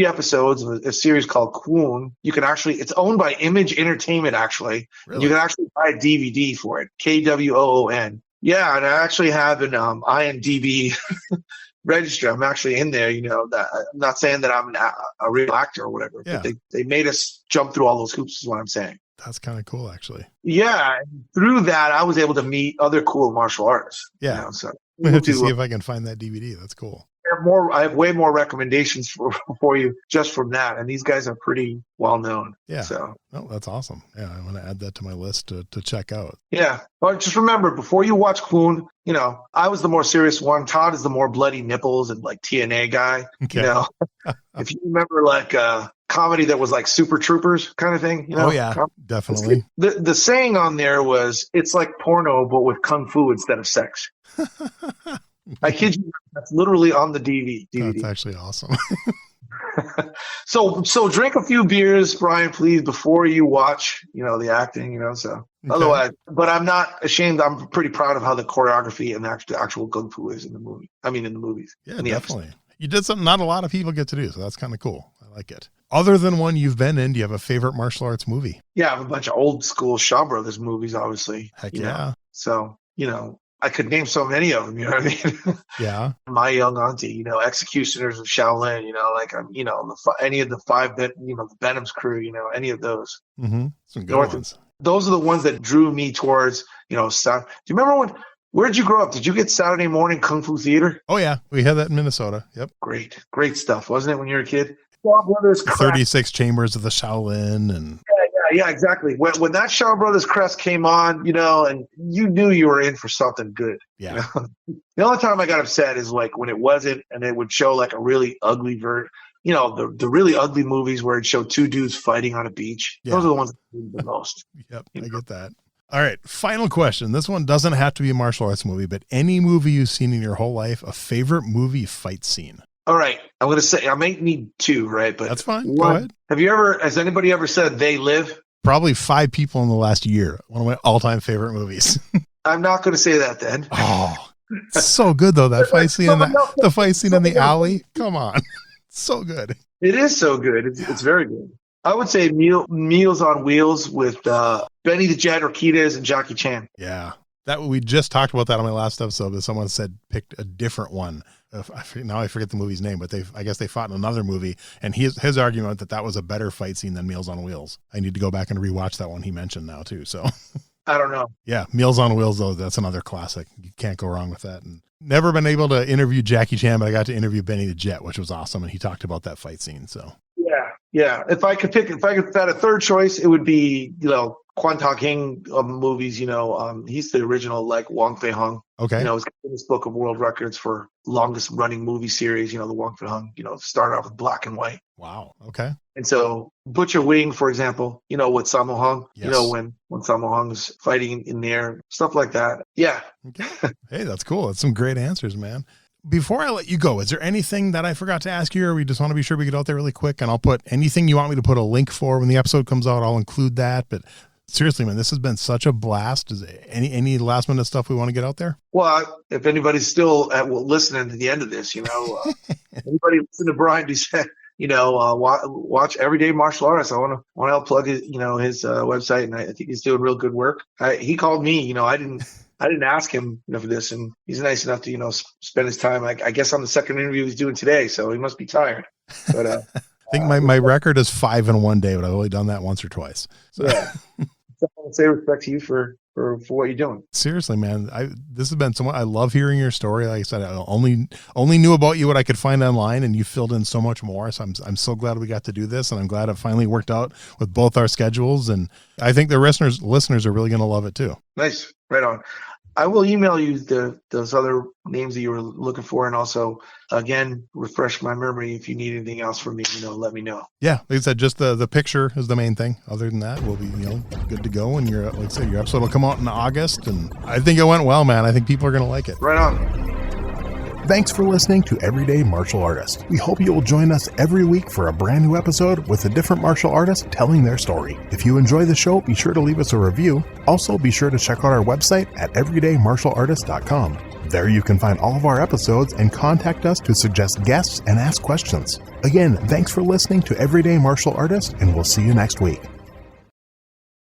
episodes of a series called Kwoon. You can it's owned by Image Entertainment, actually. Really? You can actually buy a DVD for it. KWOON. Yeah, and I actually have an IMDb register. I'm actually in there, that I'm not saying that I'm a real actor or whatever, but they made us jump through all those hoops is what I'm saying. That's kind of cool, actually. Yeah. Through that, I was able to meet other cool martial artists. Yeah. So we have to see if I can find that DVD. That's cool. I have way more recommendations for you just from that. And these guys are pretty well known. Yeah. So. Oh, that's awesome. Yeah. I want to add that to my list to check out. Yeah. But just remember, before you watch Kwoon, I was the more serious one. Todd is the more bloody nipples and like TNA guy. Okay. If you remember like comedy that was like Super Troopers kind of thing. Oh yeah, definitely. The saying on there was, it's like porno, but with Kung Fu instead of sex. I kid you, that's literally on the DVD. That's actually awesome. So drink a few beers, Brian, please, before you watch, the acting, so okay. Otherwise, but I'm not ashamed. I'm pretty proud of how the choreography and the actual Kung Fu is in the movie. I mean, in the movies. Yeah, definitely. You did something not a lot of people get to do. So that's kind of cool. I like it. Other than one you've been in, do you have a favorite martial arts movie? Yeah, I have a bunch of old school Shaw Brothers movies, obviously. Heck yeah. So, I could name so many of them, you know what I mean? Yeah. My Young Auntie, Executioners of Shaolin, any of the 5, the Benham's crew, any of those. Mm-hmm. Some good ones. Those are the ones that drew me towards, stuff. Do you remember where'd you grow up? Did you get Saturday morning Kung Fu theater? Oh yeah. We had that in Minnesota. Yep. Great stuff. Wasn't it when you were a kid? Shaw Brothers 36 chambers of the Shaolin and. Yeah, exactly. When that Shaw Brothers crest came on, and you knew you were in for something good. Yeah. The only time I got upset is like when it wasn't, and it would show like a really ugly the really ugly movies where it showed 2 dudes fighting on a beach. Yeah. Those are the ones that need the most. Yep, I get that. All right, final question. This one doesn't have to be a martial arts movie, but any movie you've seen in your whole life, a favorite movie fight scene. All right. I'm going to say, I may need 2, right? But that's fine. Go ahead. Has anybody ever said They Live? Probably 5 people in the last year. One of my all-time favorite movies. I'm not going to say that then. Oh, it's so good though. That fight scene the fight scene in the alley. Come on. It's so good. It is so good. It's very good. I would say Meals on Wheels with Benny the Jet Urquidez and Jackie Chan. Yeah. That we just talked about that on my last episode, but someone said picked a different one. Now I forget the movie's name, but I guess they fought in another movie, and his argument that was a better fight scene than Meals on Wheels. I need to go back and rewatch that one he mentioned now too. So I don't know. Yeah, Meals on Wheels though, that's another classic. You can't go wrong with that. And never been able to interview Jackie Chan, but I got to interview Benny the Jet, which was awesome, and he talked about that fight scene. So yeah, Yeah. If I had a third choice, it would be, Quan Ta King movies. He's the original like Wong Fei Hung. Okay. His Guinness Book of World Records for longest running movie series. The Wong Fei Hung. Started off with black and white. Wow. Okay. And so Butcher Wing, for example, with Sammo Hung. Yes. When Sammo Hung's fighting in the air, stuff like that. Yeah. Okay. Hey, that's cool. That's some great answers, man. Before I let you go, is there anything that I forgot to ask you, or we just want to be sure we get out there really quick? And I'll put anything you want me to put a link for when the episode comes out. I'll include that. But seriously, man, this has been such a blast. Is there any last minute stuff we want to get out there? Well, if anybody's still listening to the end of this, anybody listen to Brian Doucette, watch Everyday Martial Artists. I want to help plug his, his website, and I think he's doing real good work. He called me, I didn't ask him for this, and he's nice enough to, spend his time. I guess on the second interview he's doing today, so he must be tired. But I think my record is 5 in one day, but I've only done that once or twice. So. Yeah. I want to say respect to you for what you're doing. Seriously, man. This has been so much. I love hearing your story. Like I said, I only knew about you what I could find online, and you filled in so much more. So I'm so glad we got to do this, and I'm glad it finally worked out with both our schedules. And I think the listeners are really going to love it too. Nice. Right on. I will email you those other names that you were looking for, and also, again, refresh my memory. If you need anything else from me, let me know. Yeah, like I said, just the picture is the main thing. Other than that, we'll be good to go. And your episode will come out in August, and I think it went well, man. I think people are going to like it. Right on. Thanks for listening to Everyday Martial Artist. We hope you will join us every week for a brand new episode with a different martial artist telling their story. If you enjoy the show, be sure to leave us a review. Also, be sure to check out our website at everydaymartialartist.com. There you can find all of our episodes and contact us to suggest guests and ask questions. Again, thanks for listening to Everyday Martial Artist, and we'll see you next week.